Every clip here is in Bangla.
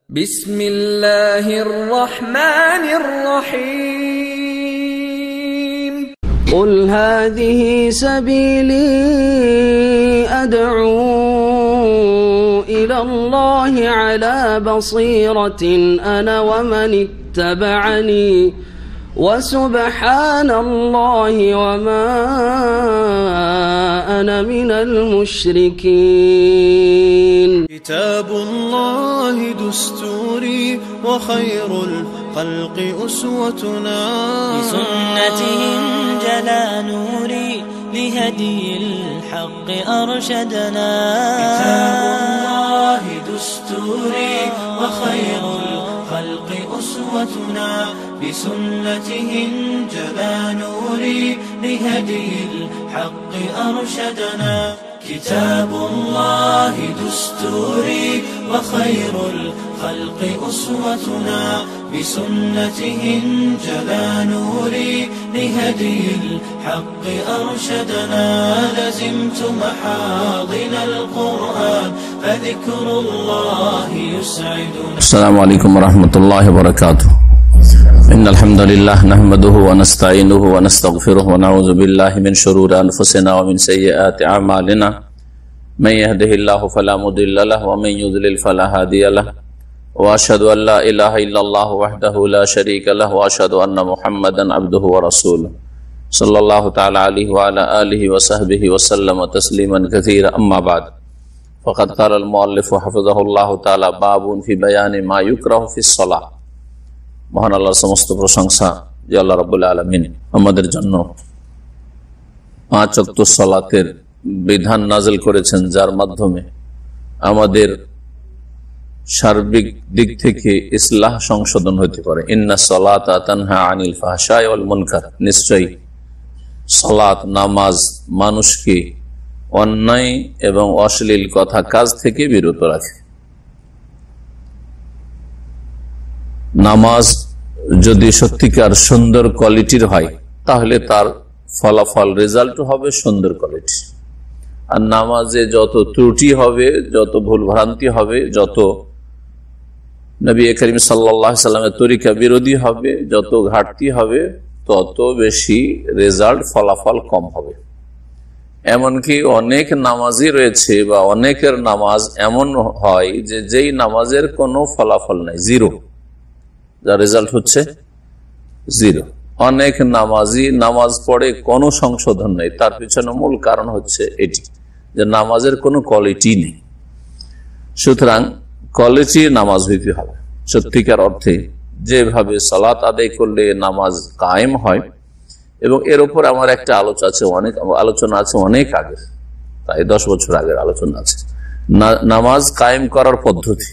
بسم الله الرحمن الرحيم قل هذه سبيلي أدعو إلى الله على بصيرة أنا ومن اتبعني وسبحان الله وما أنا من المشركين. كتاب الله دستوري وخير الخلق أسوتنا، بسنته انجلى نوري لهدي الحق أرشدنا. كتاب الله دستوري وخير الخلق أسوتنا، بسنته انجلى نوري لهدي الحق أرشدنا. كتاب الله دستوري وخير الخلق أسوتنا، بسنته انجلى نوري لهدي الحق أرشدنا. لزمت محاضن القرآن فذكر الله يسعدنا. السلام عليكم ورحمة الله وبركاته. إن الحمد لله نحمده ونستعينه ونستغفره ونعوذ بالله من شرور أنفسنا ومن سيئات أعمالنا، من يهده الله فلا مضل له ومن يضلل فلا هادي له، وأشهد أن لا إله إلا الله وحده لا شريك له، وأشهد أن محمدا عبده ورسوله صلى الله تعالى عليه وعلى آله وصحبه وسلم تسليما كثيرا. أما بعد، فقد قال المؤلف حفظه الله تعالى: باب في بيان ما يكره في الصلاة। মহান আল্লাহর সমস্ত প্রশংসা যে আল্লাহ রাব্বুল আলামিন আমাদের জন্য 5 ওয়াক্ত সালাতের বিধান নাযিল করেছেন, যার মাধ্যমে আমাদের সার্বিক দিক থেকে ইসলাহ সংশোধন হতে পারে। ইন্নাস সালাতা তানহা আনিল ফাহশাই ওয়াল মুনকার, নিশ্চয়ই সালাত নামাজ মানুষকে অন্যায় এবং অশ্লীল কথা কাজ থেকে বিরত রাখে। নামাজ যদি সত্যিকার সুন্দর কোয়ালিটির হয় তাহলে তার ফলাফল রেজাল্ট হবে সুন্দর কোয়ালিটি। আর নামাজে যত ত্রুটি হবে, যত ভুল ভ্রান্তি হবে, যত নবী করিম সাল্লাল্লাহু আলাইহি সাল্লামের তরিকা বিরোধী হবে, যত ঘাটতি হবে, তত বেশি রেজাল্ট ফলাফল কম হবে। এমনকি অনেক নামাজই রয়েছে বা অনেকের নামাজ এমন হয় যে যেই নামাজের কোনো ফলাফল নাই, জিরো, যার রেজাল্ট হচ্ছে জিরো। অনেক নামাজি নামাজ পড়ে কোনো সংশোধন নেই, তার পিছনে মূল কারণ হচ্ছে এটি যে নামাজের কোনো কোয়ালিটি নেই। সুতরাং কোয়ালিটি নামাজ হইতে হবে সত্যিকার অর্থে, যেভাবে সালাত আদায় করলে নামাজ কায়েম হয়। এবং এর উপর আমার একটা আলোচনা আছে অনেক আগে, প্রায় 10 বছর আগের আলোচনা আছে, নামাজ কায়েম করার পদ্ধতি।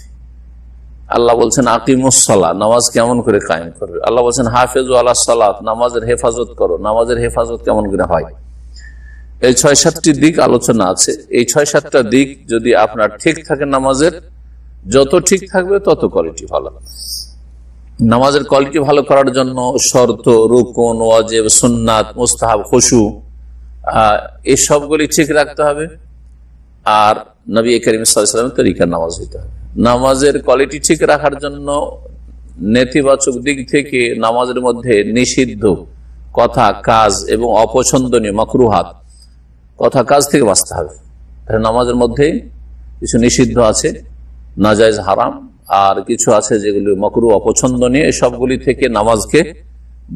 আল্লাহ বলছেন আকিমুস সালাহ, নামাজ কেমন করে কায়েম করবে। আল্লাহ বলছেন হাফেজু আলাস সালাত, নামাজের হেফাজত করো। নামাজের হেফাজত কেমন করে হয়, এই 6-7টি দিক আলোচনা আছে। এই 6-7টা দিক যদি আপনার ঠিক থাকে, নামাজের যত ঠিক থাকবে তত কোয়ালিটি ভালো। নামাজের কোয়ালিটি ভালো করার জন্য শর্ত, রুকুন, ওয়াজিব, সুন্নাত, মুস্তাহাব, খুশু, এই সবগুলি ঠিক রাখতে হবে। আর নবী করিম সাল্লাল্লাহু আলাইহি ওয়াসাল্লামের তরিকার নামাজ হইতে হবে। নামাজের কোয়ালিটি ঠিক রাখার জন্য নেতিবাচক দিক থেকে নামাজের মধ্যে নিষিদ্ধ কথা, কাজ এবং অপছন্দনীয় মাকরুহাত কথা, কাজ থেকে বাঁচতে হবে। নামাজের মধ্যে কিছু নিষিদ্ধ আছে, নাজায়েজ, হারাম, আর কিছু আছে যেগুলি মাকরুহ, অপছন্দনীয়, এই সবগুলি থেকে নামাজকে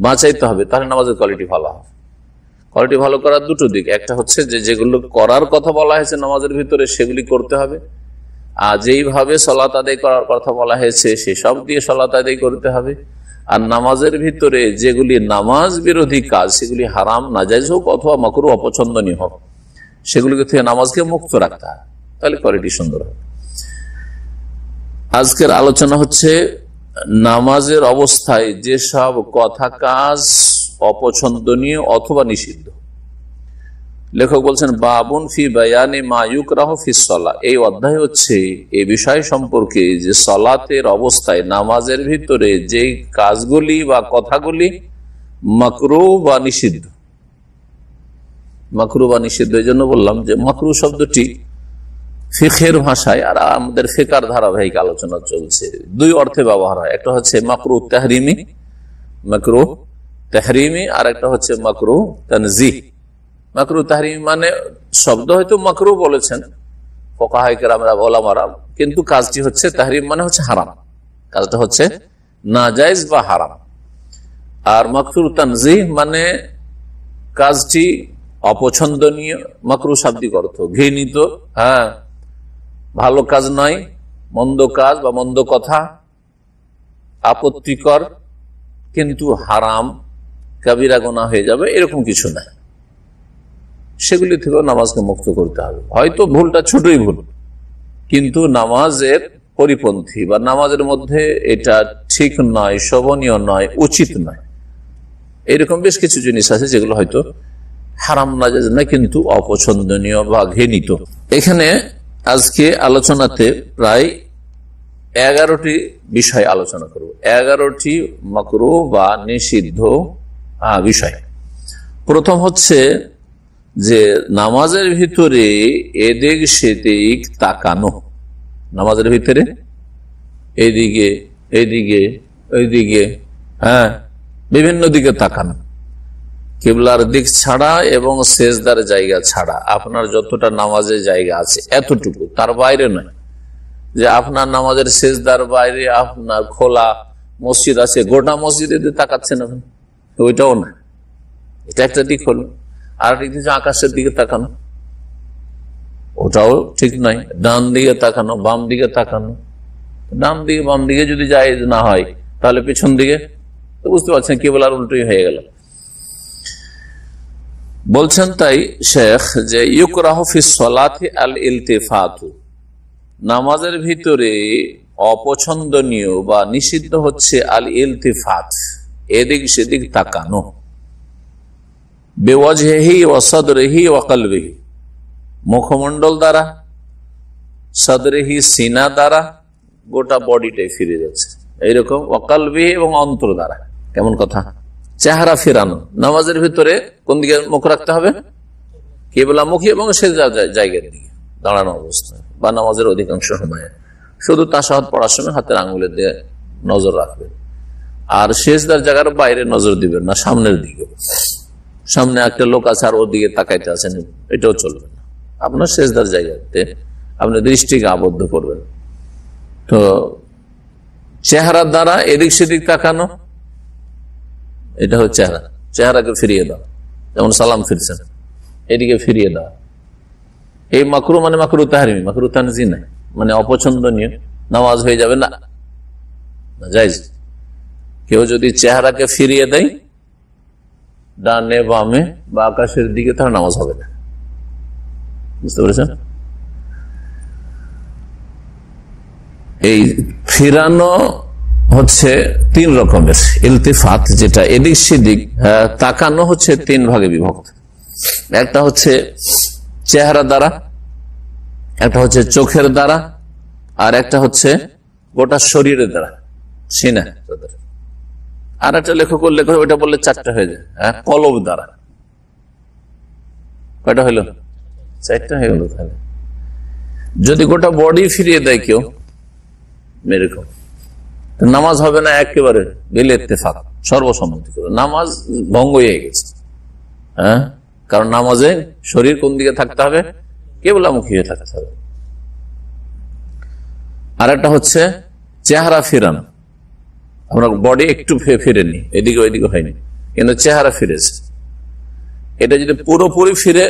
বাঁচাইতে হবে, তাহলে নামাজের কোয়ালিটি ভালো হবে। কোয়ালিটি ভালো করার দুটো দিক, একটা হচ্ছে যে যেগুলো করার কথা বলা হয়েছে নামাজের ভিতরে সেগুলি করতে হবে, আর যেইভাবে সালাত আদায় করার কথা বলা হয়েছে সেসব দিয়ে সালাত আদায় করতে হবে। আর নামাজের ভিতরে যেগুলি নামাজ বিরোধী কাজ, সেগুলি হারাম, নাজায়েজ হোক অথবা মাকরুহ, অপছন্দনীয় হোক, সেগুলিকে থেকে নামাজকে মুক্ত রাখতে হবে, তাহলে কোয়ালিটি সুন্দর হবে। আজকের আলোচনা হচ্ছে নামাজের অবস্থায় যেসব কথা, কাজ অপছন্দনীয় অথবা নিষিদ্ধ। লেখক বলছেন বাবুন ফি বায়ানি মা ইউকরাহু ফিস সালাহ, এই অধ্যায় হচ্ছে এই বিষয় সম্পর্কে যে সালাতের অবস্থায় নামাজের ভিতরে যে কাজগুলি বা কথাগুলি মাকরুহ বা নিষিদ্ধ। মাকরুহ বা নিষিদ্ধ এই জন্য বললাম যে মাকরুহ শব্দটি ফিখের ভাষায়, আর আমাদের ফিকার ধারাবাহিক আলোচনা চলছে, দুই অর্থে ব্যবহার হয়। একটা হচ্ছে মাকরুহ তাহরিমি, আর একটা হচ্ছে মাকরুহ তানজিহ। মাকরুহ তাহরিমি মানে শব্দ হয়তো মাকরুহ বলেছেন ফুকাহায়ে কেরামরা, ওলামারা, কিন্তু কাজটি হচ্ছে তাহরিম, মানে হচ্ছে হারাম, কাজটা হচ্ছে নাজায়েজ বা হারাম। আর মাকরুহ তানজিহ মানে কাজটি অপছন্দনীয়, মাকরুহ শাব্দিক অর্থ ঘৃণিত, ভালো কাজ নয়, মন্দ কাজ বা মন্দ কথা, আপত্তিকর, কিন্তু হারাম, কাবিরা গুনাহ হয়ে যাবে, এরকম কিছু নাই। সেগুলি থেকেও নামাজকে মুক্ত করতে হবে। হয়তো ভুলটা ছোটই ভুল, কিন্তু নামাজের পরিপন্থী বা নামাজের মধ্যে এটা ঠিক নয়, শোভনীয় নয়, উচিত নয়, এরকম বেশ কিছু জিনিস আছে যেগুলো হয়তো হারাম নাজায়েজ নয়, কিন্তু অপছন্দনীয় বা ঘৃণিত। এখানে আজকে আলোচনাতে প্রায় 11টি বিষয় আলোচনা করব, 11টি মাকরুহ বা নিষিদ্ধ বিষয়। প্রথম হচ্ছে যে নামাজের ভিতরে এদিক সেদিক তাকানো, নামাজের ভিতরে এইদিকে এইদিকে ওইদিকে, বিভিন্ন দিকে তাকানো, কিবলার দিক ছাড়া এবং সেজদার জায়গা ছাড়া আপনার যতটা নামাজের জায়গা আছে এতটুকু, তার বাইরে নয়। যে আপনার নামাজের সেজদার বাইরে আপনার খোলা মসজিদ আছে, গোটা মসজিদে তাকাচ্ছেন আপনি, ওইটাও না। এটা একটা দিক হলো। আর একটি আকাশের দিকে তাকানো, ওটাও ঠিক নয়। ডান দিকে তাকানো, বাম দিকে তাকানো, ডান দিকে বাম দিকে যদি জায়েজ না হয় তাহলে পেছন দিকে, তো বুঝতে পারছেন কিবলার উল্টোই হয়ে গেল। বলছেন তাই শেখ যে ইউকরাহু ফিস সলাতি আল ইলতিফাতু, নামাজের ভিতরে অপছন্দনীয় বা নিষিদ্ধ হচ্ছে আল ইলতিফাত, এদিক সেদিক তাকানো, বিওয়াজহিহি ওয়া সাদরিহি ওয়া কলবিহি, মুখমণ্ডল দ্বারা, সাদরিহি সিনা দ্বারা, গোটা বডিটাই ফিরে যাচ্ছে এইরকম, ওয়া কলবিহি এবং অন্তর দ্বারা। কেমন কথা? চেহারা ফেরানো, নামাজের ভিতরে কোন দিকে মুখ রাখতে হবে? কিবলামুখী এবং সে জায়গার দিকে দাঁড়ানো অবস্থায় বা নামাজের অধিকাংশ সময়ে। শুধু তাশাহুদ পড়ার সময় হাতের আঙ্গুলের দিকে নজর রাখবেন, আর সেজদার জায়গার বাইরে নজর দিবেন না, সামনের দিকে। সামনে একটা লোক আছে আর ওর দিকে তাকাইতে আছেন, এটাও চলবে না। আপনার সেজদার জায়গাতে আপনি দৃষ্টিকে আবদ্ধ করবেন। তো চেহারার দ্বারা এদিক সেদিক তাকানো, এটা হচ্ছে চেহারা, চেহারাকে ফিরিয়ে দাও, যেমন সালাম ফিরছেন, এদিকে ফিরিয়ে দাও। এই মাকরুহ মানে মাকরুহ তাহরিমি, মাকরুহ তানজিহ না, মানে অপছন্দনীয়, নামাজ হয়ে যাবে না, জায়েজ। কেউ যদি চেহারাকে ফিরিয়ে দেয় ডানে বামে বা আকাশের দিকে, তাহলে নামাজ হবে না। বুঝতে পেরেছেন? এই ফিরানো হচ্ছে 3 রকমের। ইলতিফাত যেটা এদিক সেদিক তাকানো হচ্ছে 3 ভাগে বিভক্ত। একটা হচ্ছে চেহারা দ্বারা, একটা হচ্ছে চোখের দ্বারা, আর একটা হচ্ছে গোটা শরীরের দ্বারা, সিনা। আর একটা লেখক ওইটা বললে 4টা হয়ে যায়। কলব দ্বারা কয়টা হইল? 4টা হয়ে গেল। তাহলে যদি গোটা বডি ফিরিয়ে দেয় কেউ এরকম, নামাজ হবে না একেবারে বিল ইত্তেফাক, সর্বসম্মতি করে নামাজ ভঙ্গ হয়ে গেছে। কারণ নামাজে শরীর কোন দিকে থাকতে হবে? কিবলামুখী হয়ে থাকতে হবে। আর একটা হচ্ছে চেহারা ফিরানো, আমরা বডি একটু ফিরেনি, এদিকে ওইদিকে হয়নি, কিন্তু চেহারা ফিরেছে। এটা যদি পুরোপুরি ফিরে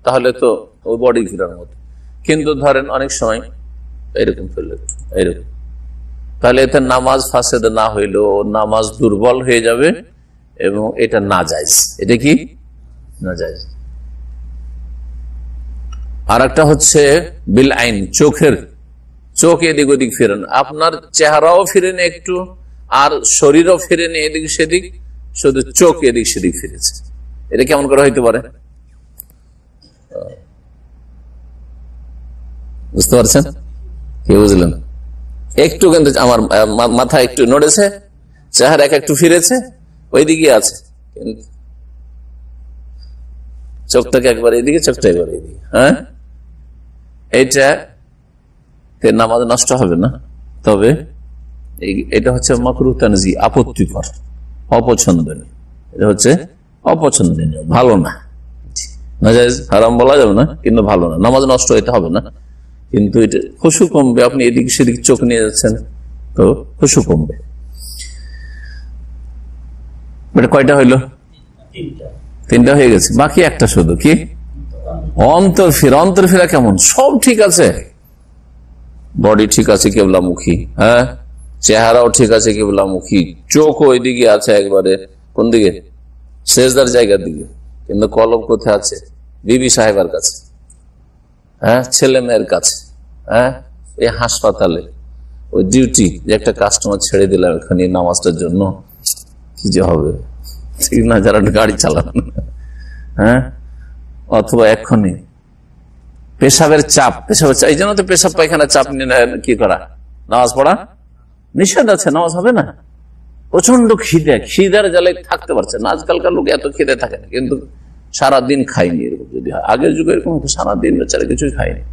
তাহলে তো ওই বডি ফিরানোর মতো, কিন্তু ধরেন অনেক সময় এরকম ফিরলে এরকম, তাহলে এতে নামাজ ফাসেদ না হইলেও নামাজ দুর্বল হয়ে যাবে এবং এটা নাজায়েজ। এটা কি? নাজায়েজ। আর একটা হচ্ছে বিল আইন, চোখের, চোখ এদিক ওদিক ফিরেন, আপনার চেহারাও ফিরেন একটু আর শরীরও ফিরেন এদিক সেদিক, শুধু চোখ এদিক সেদিক ফিরেছে। এটা কেমন করে হইতে পারে? বুঝতে পারছেন? কি বুঝলেন? একটু কিন্তু আমার মাথা একটু নড়েছে, চেহারা একটু ফিরেছে, ওইদিকে আছে, কিন্তু চোখটাকে একবার এদিকে, চোখটা একবার এদিকে। এটা নামাজ নষ্ট হবে না, তবে এটা হচ্ছে মাকরুহ তানজি, আপত্তিকর, অপছন্দনীয়। এটা হচ্ছে অপছন্দনীয়, ভালো না, নাজায়েজ হারাম বলা যাবে না, কিন্তু ভালো না। নামাজ নষ্ট হইতে হবে না, কিন্তু এটা খুশু কমবে। আপনি এদিক সেদিক চোখ নিয়ে যাচ্ছেন তো খুশু কমবে। এটা কয়টা হইলো? তিনটা হয়ে গেছে, বাকি একটা শুধু কি অন্তর ফিরা। অন্তর ফিরা কেমন? সব ঠিক আছে, বডি ঠিক আছে কিবলামুখী, হ্যাঁ, চেহারাও ঠিক আছে কিবলামুখী, চোখও ওইদিকে আছে, একবারে কোন দিকে? সেজদার জায়গার দিকে, কিন্তু কলব কোথায় আছে? বিবি সাহেবের কাছে, হ্যাঁ, ছেলে মেয়ের কাছে, হ্যাঁ, এই হাসপাতালে ওই ডিউটি, যে একটা কাস্টমার ছেড়ে দিলাম এখানে নামাজটার জন্য, কি যে হবে ঠিক না, যারা গাড়ি চালান, হ্যাঁ, অথবা এক্ষুনি পেশাবের চাপ, এই জন্য তো পেশাব পায়খানা চাপ নিয়ে কি করা, নামাজ পড়া নিষেধ আছে, নামাজ হবে না। প্রচন্ড খিদার জ্বালে থাকতে পারছে না, আজকালকার লোক এত খিদে থাকে না, কিন্তু সারাদিন খাইনি। এরকম যদি হয়, আগের যুগে এরকম হতো, সারাদিন বেচারা কিছুই খায়নি,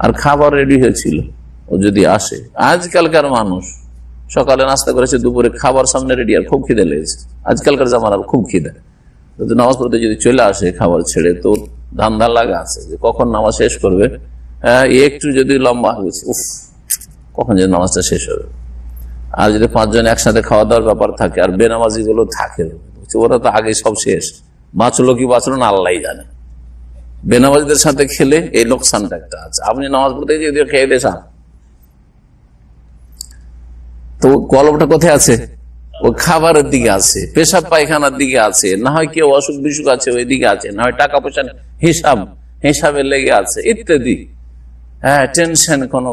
আর খাবার রেডি হয়েছিল ও যদি আসে। আজকালকার মানুষ সকালে নাস্তা করেছে, দুপুরে খাবার সামনে রেডি, আর খুব খিদে লেগেছে। আজকালকার জামানার খুব খিদে, নামাজ পড়তে যদি চলে আসে খাবার ছেড়ে, তো ধান্দা লাগা আছে যে কখন নামাজ শেষ করবে। একটু যদি লম্বা হয়েছে, উফ, কখন যে নামাজটা শেষ হবে। আর যদি 5 জন একসাথে খাওয়া দাওয়ার ব্যাপার থাকে, আর বেনামাজি গুলো থাকে, ওরা তো আগে সব শেষ, বাঁচলো কি বাঁচলো না আল্লাহ জানে। বেনামাজিদের সাথে খেলে এই লোকসানটা একটা আছে। আপনি নামাজ পড়তে যদি খেয়ে দেশান, তো কলবটা কোথায় আছে? ও খাবারের দিকে আছে, পেশাব পায়খানার দিকে আছে, না হয় কেউ অসুখ বিসুখ আছে ওই দিকে আছে, না হয় টাকা পয়সা হিসাবে লেগে আছে ইত্যাদি। হ্যাঁ, টেনশন, কোনো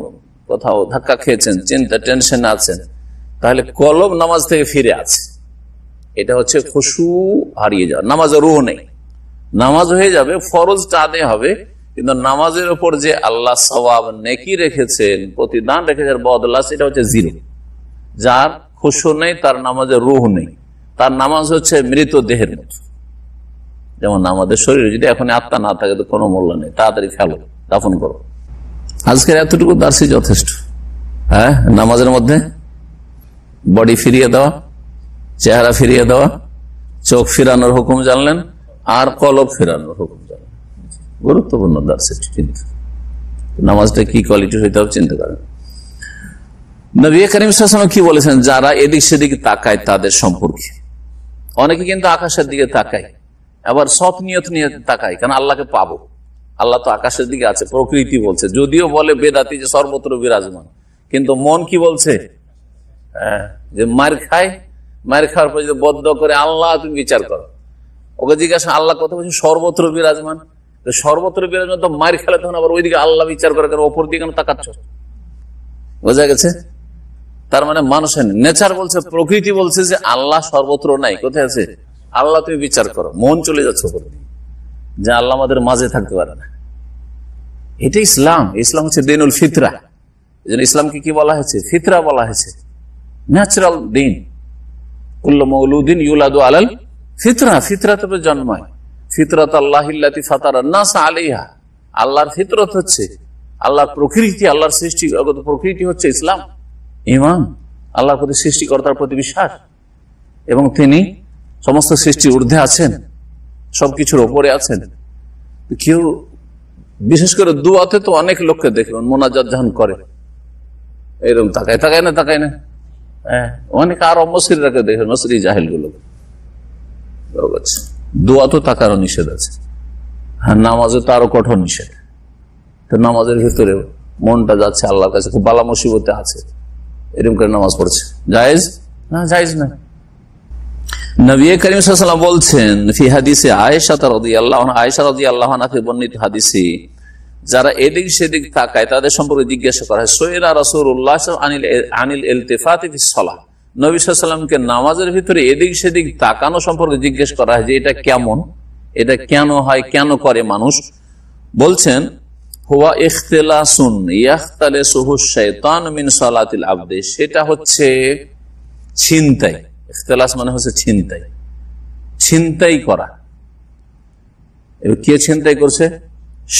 কোথাও ধাক্কা খেয়েছেন, চিন্তা, টেনশন আছেন, তাহলে কলব নামাজ থেকে ফিরে আছে। এটা হচ্ছে খুশু হারিয়ে যাওয়া। নামাজের রুহ নেই, নামাজ হয়ে যাবে, ফরজটা আদায় হবে, কিন্তু নামাজের উপর যে আল্লাহ সওয়াব নেকি রেখেছেন, প্রতিদান রেখেছেন, বদলা, সেটা হচ্ছে জিরো। যার খুশু নেই তার নামাজের রুহ নেই, তার নামাজ হচ্ছে মৃত দেহের মতো। যেমন আমাদের শরীরে যদি এখন আত্মা না থাকে তো কোনো মূল্য নেই, তাড়াতাড়ি ফেলো, দাফন করো। আজকের এতটুকু দার্সি যথেষ্ট। হ্যাঁ, নামাজের মধ্যে বডি ফিরিয়ে দেওয়া, চেহারা ফিরিয়ে দেওয়া, চোখ ফিরানোর হুকুম জানলেন, আর কলব ফিরানোর হুকুম জানলেন। গুরুত্বপূর্ণ দার্সি। কিন্তু নামাজটা কি কোয়ালিটি হইতে হবে চিন্তা করেন। নবী করিম সাল্লাল্লাহু আলাইহি ওয়াসাল্লাম কি বলেছেন? যারা এদিক সেদিকে তাকায় তাদের সম্পর্কে, অনেকে কিন্তু আকাশের দিকে তাকায়, আবার সৎ নিয়ত নিয়ে তাকায়, কারণ আল্লাহকে পাবো। আল্লাহ তো আকাশের দিকে আছে, প্রকৃতি বলছে, যদিও বলে বেদাতি যে সর্বত্র বিরাজমান, কিন্তু মন কি বলছে? যে মার খাওয়ার পর যদি বদ্ধ করে, আল্লাহ তুমি বিচার করো। ওকে জিজ্ঞাসা, আল্লাহ কথা বলছে সর্বত্র বিরাজমান, সর্বত্র বিরাজমান তো মার খেলে তখন আবার ওইদিকে আল্লাহ বিচার করে, কারণ ওপর দিকে কেন তাকাচ্ছ? বোঝা গেছে? তার মানে মানুষের নেচার বলছে, প্রকৃতি বলছে যে আল্লাহ সর্বত্র নাই, কোথায় আছে? আল্লাহ তুমি বিচার করো। মন চলে যাচ্ছে ওপর দিকে, যে আল্লাহ আমাদের মাঝে থাকতে পারে না। এটা ইসলাম। ইসলাম হচ্ছে দিনুল ফিতরা। এই জন্য ইসলামকে কি বলা হয়েছে? ফিতরা বলা হয়েছে, ন্যাচারাল দিন। কুল্লু মাউলুদিন ইউলাদু আলাল ফিতরা, ফিতরাতে জন্মায়। ফিতরাত আল্লাহিল্লাতী ফাতারান নাস আলাইহা, আল্লাহর ফিতরত হচ্ছে, আল্লাহর প্রকৃতি, আল্লাহর সৃষ্টিগত প্রকৃতি হচ্ছে ইসলাম, ঈমান, আল্লাহর প্রতি, সৃষ্টিকর্তার প্রতি বিশ্বাস, এবং তিনি সমস্ত সৃষ্টির ঊর্ধ্বে আছেন, সবকিছুর ওপরে আছেন। কেউ বিশেষ করে দুয়াতে তো অনেক লোককে দেখবেন মোনাজাত যখন করে এরকম তাকায় না, হ্যাঁ, অনেক আর অমসরিরাকে দেখবেন, মসরি জাহেল গুলো। দোয়া তো তাকারও নিষেধ আছে, হ্যাঁ, নামাজে তো আরো কঠোর নিষেধ। তো নামাজের ভিতরে মনটা যাচ্ছে আল্লাহর কাছে, খুব বালা মুসিবতে আছে, এরকম করে নামাজ পড়ছে, জায়েজ না? জায়েজ না। নবী করিম সাল্লাল্লাহু আলাইহি ওয়াসাল্লাম বলছেন ফি হাদিসে আয়েশা রাদিয়াল্লাহু আনহা, আয়েশা রাদিয়াল্লাহু আনহা থেকে বর্ণিত হাদিসে, যারা এদিক সেদিক তাকায় তাদের সম্পর্কে জিজ্ঞাসা করা হয়, সুইলা রাসূলুল্লাহ আনিল ইলতিফাতি ফিস সালাহ, নবী সাল্লাল্লাহু আলাইহি ওয়াসাল্লামকে নামাজের ভিতরে এদিক সেদিক তাকানো সম্পর্কে জিজ্ঞেস করা হয় যে এটা কেমন, এটা কেন হয়, কেন করে মানুষ? বলছেন হুয়া ইখতিলাসুন ইয়াখতালিসুহু শাইতান মিন সালাতিল আবদি, সেটা হচ্ছে ছিনতাই। ইখতিলাস মানে হচ্ছে ছিনতাই, ছিনতাই করা। কে ছিনতাই করছে?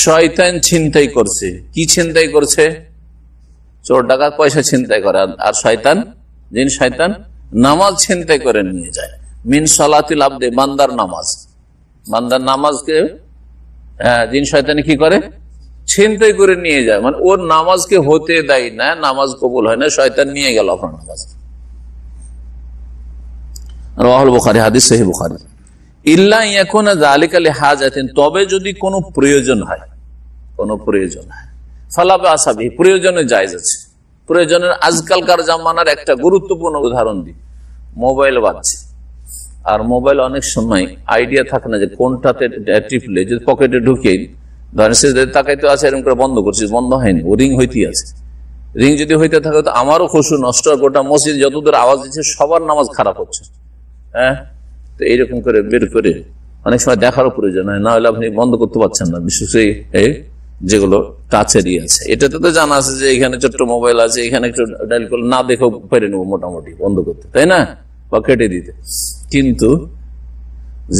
শয়তান ছিনতাই করছে। কি ছিনতাই করছে? চোর ডাকাত পয়সা ছিনতাই করে, আর শয়তান, জিন শয়তান নামাজ ছিনতাই করে নিয়ে যায়। মিন সালাতিল আবদে, বান্দার নামাজ, বান্দার নামাজকে জিন শয়তান কি করে? ছিনতাই করে নিয়ে যায়। মানে ওর নামাজকে হতে দেয় না, নামাজ কবুল হয় না, শয়তান নিয়ে গেল আপনার নামাজ। রাওয়াহুল বুখারী, হাদিস সহিহ বুখারী। ইল্লা ইয়াকুনা যালিকা লিহাজাতিন, তবে যদি কোনো প্রয়োজন হয়, কোনো প্রয়োজন হয়, ফালা বা'সা বিহি, প্রয়োজনে জায়েজ আছে। প্রয়োজনের আজকালকার জামানার একটা গুরুত্বপূর্ণ উদাহরণ দিই। মোবাইল বাজছে, আর মোবাইল অনেক সময় আইডিয়া থাকে না যে কোনটাতে টিপলে, যদি পকেটে ঢুকিয়ে ধরেন সে তাকাইতে আছে, এরকম করে বন্ধ করছিস, বন্ধ হয়নি, ও রিং হইতেই আছে। রিং যদি হইতে থাকে তো আমারও খুশু নষ্ট, গোটা মসজিদ যতদূর আওয়াজ দিচ্ছে সবার নামাজ খারাপ হচ্ছে। হ্যাঁ, তো এইরকম করে বের করে অনেক সময় দেখারও প্রয়োজন হয়, না হলে আপনি বন্ধ করতে পারছেন না। বিশেষ করে যেগুলো টাচেরই আছে, এটাতে তো জানা আছে যে এখানে ছোট্ট মোবাইল আছে, এখানে একটু ডায়াল করলে না দেখেও পেরে নেবো মোটামুটি বন্ধ করতে, তাই না, বা কেটে দিতে। কিন্তু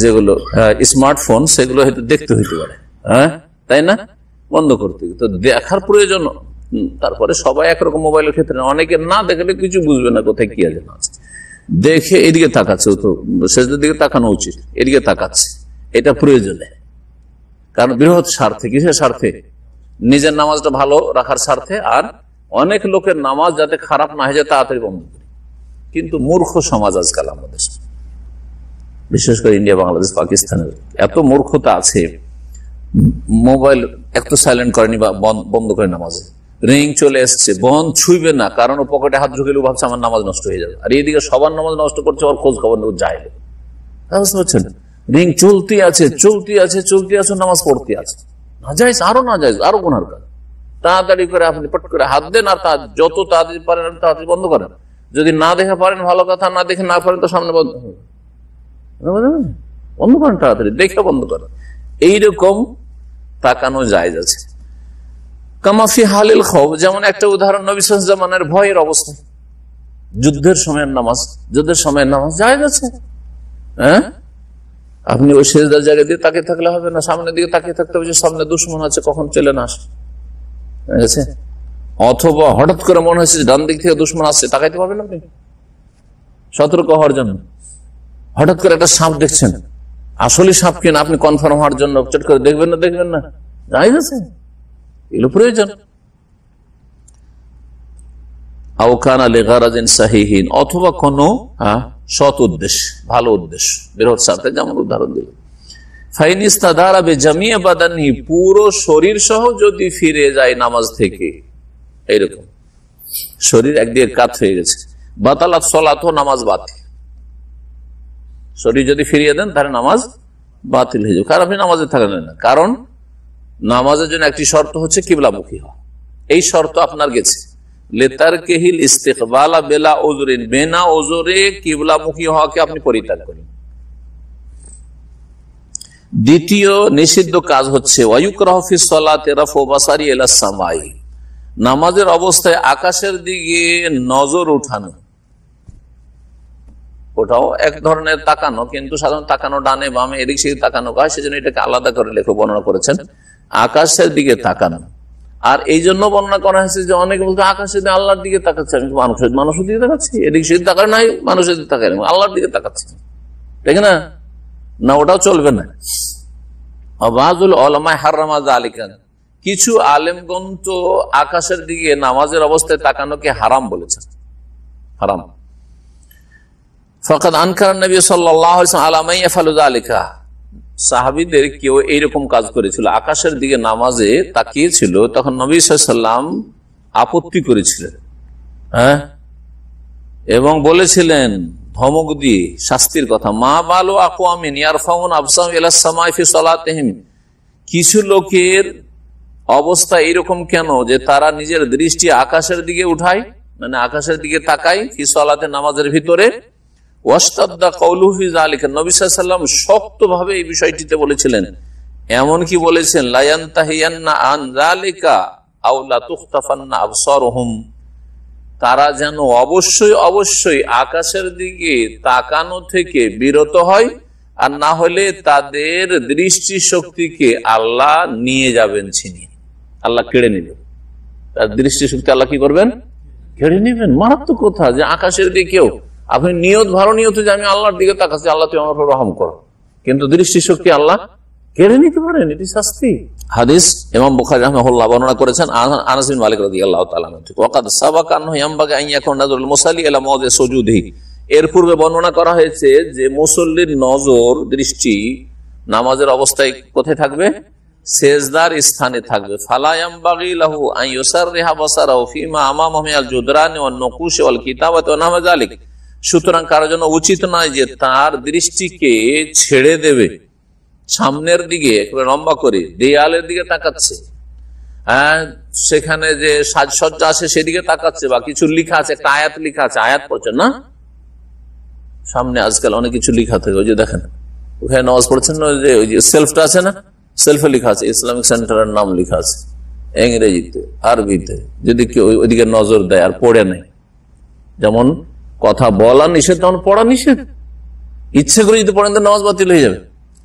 যেগুলো স্মার্টফোন, সেগুলো হয়তো দেখতে হইতে পারে, হ্যাঁ তাই না, বন্ধ করতে। তো দেখার প্রয়োজন, তারপরে সবাই একরকম মোবাইলের ক্ষেত্রে, অনেকে না দেখলে কিছু বুঝবে না কোথায় কি আছে না আছে, দেখে এদিকে তাকাচ্ছে, তো সেজদার দিকে তাকানো উচিত, এদিকে তাকাচ্ছে, এটা প্রয়োজনে। কারণ বৃহৎ স্বার্থে, কিসের স্বার্থে? নিজের নামাজটা ভালো রাখার স্বার্থে, আর অনেক লোকের নামাজ যাতে খারাপ না হয়ে যায় তাড়াতাড়ি বন্ধ করি। কিন্তু মূর্খ সমাজ আজকাল আমাদের, বিশেষ করে ইন্ডিয়া, বাংলাদেশ, পাকিস্তানের এত মূর্খতা আছে, মোবাইল একটু সাইলেন্ট করেনি বা বন্ধ করে নামাজে, রিং চলে এসছে, বন্ধ ছুঁইবে না, কারণ ও পকেটে হাত ঢুকেলে ভাবছে আমার নামাজ নষ্ট হয়ে যাবে, আর এইদিকে সবার নামাজ নষ্ট করছে, ওর খোঁজ খবর নেই, যায় বুঝতে পারছেন? রিং চলতে আছে, চলতে আছে, চলতে আছে, নামাজ পড়তে আছে, না যাইজ, আরো না যাইজ, আরো গুনার কাজ। তাড়াতাড়ি করে আপনি পট করে হাত দেন, আর যত তাড়াতাড়ি পারেন তাড়াতাড়ি বন্ধ করেন। যদি না দেখে পারেন ভালো কথা, না দেখে না পারেন তো সামনে বন্ধ করেন, তাড়াতাড়ি দেখে বন্ধ করেন। এইরকম তাকানো জায়েজ আছে। কামাফি হালিল খৌফ, যেমন একটা উদাহরণ, নবী সাল্লাল্লাহু আলাইহি ওয়াসাল্লামের ভয়ের অবস্থা, যুদ্ধের সময়ের নামাজ, যুদ্ধের সময়ের নামাজ জায়েজ আছে। হ্যাঁ, আপনি ওই সেজদার জায়গা দিয়ে তাকিয়ে থাকলে হবে না, সামনের দিকে তাকিয়ে থাকতে হবে যে সামনে দুশমন আছে, কখন চলে না আসে, ঠিক আছে? অথবা হঠাৎ করে মনে হয়েছে ডান দিক থেকে দুশমন আসছে, তাকাইতে পারবেন আপনি সতর্ক হওয়ার জন্য। হঠাৎ করে একটা সাপ দেখছেন, আসলে সাপ কিনা আপনি কনফার্ম হওয়ার জন্য চট করে দেখবেন না, জায়েজ আছে, এগুলো প্রয়োজন। অথবা কোন সৎ উদ্দেশ্য, ভালো উদ্দেশ্য, বৃহৎ স্বার্থে, যেমন উদাহরণ দিল পুরো শরীর সহ যদি ফিরে যায় নামাজ থেকে, এইরকম শরীর একদিকে কাত হয়ে গেছে, বাতালাত সলাত, নামাজ বাতিল। শরীর যদি ফিরিয়ে দেন তাহলে নামাজ বাতিল হয়ে যাবে, কারণ আপনি নামাজে থাকলেন না। কারণ নামাজের জন্য একটি শর্ত হচ্ছে কিবলামুখী হওয়া, এই শর্ত আপনার গেছে। লেতারকিহিল ইস্তিকবালা বিলা উযরিন, বিনা উযরে কিবলামুখী হওয়াকে আপনি পরিত্যাগ করেন। দ্বিতীয় নিষিদ্ধ কাজ হচ্ছে ওয়ায়ুকরাহু ফিস সালাতি রাফউ বাসারি ইলাস সামাই, নামাজের অবস্থায় আকাশের দিকে নজর উঠানো। ওটাও এক ধরনের তাকানো, কিন্তু সাধারণ তাকানো ডানে বামে এদিক সেদিক তাকানো হয়, সেজন্য এটাকে আলাদা করে লেখক বর্ণনা করেছেন, আকাশের দিকে তাকানো। আর এই জন্য বর্ণনা করা হয়েছে যে অনেকে বলতে আকাশের দিকে আল্লাহর দিকে তাকাচ্ছে, আমি মানুষের দিকে তাকাচ্ছি, এদিক সেদিক তাকায় নাই, মানুষের দিকে তাকায়, আল্লাহর দিকে তাকাচ্ছি, ঠিক না? না, ওটাও চলবে না। কিছু আলেমগণ তো আকাশের দিকে নামাজের অবস্থায় তাকানোকে হারাম বলেছেন, হারাম। ফাকাদ আনকার নবী সাল্লাল্লাহু আলাইহি ওয়াসাল্লাম আলা মান ইয়াফালু যালিকা, সাহাবীদের কেউ এইরকম কাজ করেছিল, আকাশের দিকে নামাজে তাকিয়েছিল, তখন নবী সাল্লাল্লাহু আলাইহি ওয়াসাল্লাম আপত্তি করেছিলেন, হ্যাঁ, এবং বলেছিলেন ধমক দিয়ে শাস্তির কথা, মা বালু আকওয়ামিন ইয়ারফাউন আবসাম ইলাস সামাই ফি সালাতিহিম, কিছু লোকের অবস্থা এরকম কেন যে তারা নিজের দৃষ্টি আকাশের দিকে উঠায়, মানে আকাশের দিকে তাকায়, ফি সালাতে, নামাজের ভিতরে। ওয়াস্তাদা কাউলুহু ফি যালিকা, নবী সাল্লাল্লাহু আলাইহি ওয়াসাল্লাম শক্তভাবে এই বিষয়টিতে বলেছিলেন, এমন কি বলেছেন, লা ইয়ানতাহিয়ান্না আন যালিকা আও লা তুখতাফান্না আবসারুহুম, তারা যেন অবশ্যই আকাশের দিকে তাকানো থেকে বিরত হয়, আর না হলে তাদের দৃষ্টি শক্তিকে আল্লাহ নিয়ে যাবেন ছিনিয়ে, আল্লাহ কেড়ে নেবেন। তার দৃষ্টি শক্তি আল্লাহ কি করবেন? কেড়ে নেবেন। মারাত্মক কথা যে আকাশের দিকেও আপনি নিয়ত ভালো নিয়ত যে আমি আল্লাহর দিকে তাকাচ্ছি, আল্লাহ তুমি আমার উপর রহম করো, কিন্তু দৃষ্টি শক্তি আল্লাহ কেড়ে নিতে পারেন, এটি শাস্তি। হাদিস ইমাম বুখারী রাহিমাহুল্লাহ বর্ণনা করেছেন আনাস বিন মালিক রাদিয়াল্লাহু তাআলা আনহু ওয়াকাদ সাবাকা আনহু ইয়ামবাগি আন ইয়াকুনা নাযরুল মুসাল্লি ইলা মাওদি সুজুদিহি। এর পূর্বে বর্ণনা করা হয়েছে যে মুসল্লির নজর দৃষ্টি নামাজের অবস্থায় কোথায় থাকবে? সেজদার স্থানে থাকবে। ফালা ইয়ামবাগি লাহু আন ইউসাররিহা বাসারাহু ফিমা আমামাহু মিনাল জুদরানি ওয়ান নুকুশ ওয়াল কিতাবাতি ওয়া নাহওয়া যালিক। সুতরাং কারোর জন্য উচিত নয় যে তার দৃষ্টিকে ছেড়ে দেবে, সামনের দিকে একেবারে লম্বা করে দেয়ালের দিকে তাকাচ্ছে, সেখানে যে সাজসজ্জা আছে সেদিকে তাকাচ্ছে, বা কিছু লিখা আছে, একটা আয়াত লিখা আছে, আয়াত পড়ছেন না, সামনে আজকাল অনেক কিছু লিখা থাকে, ওই যে দেখেন ওখানে নামাজ পড়ছেন না, ওই যে সেলফটা আছে না, সেলফে লিখা আছে ইসলামিক সেন্টারের নাম লিখা আছে ইংরেজিতে আরবিতে। যদি কেউ ওইদিকে নজর দেয় আর পড়ে নেয়, যেমন কথা বলা নিষেধ তেমন পড়া নিষেধ, ইচ্ছে করে যদি পড়েন তো নামাজ বাতিল হয়ে যাবে।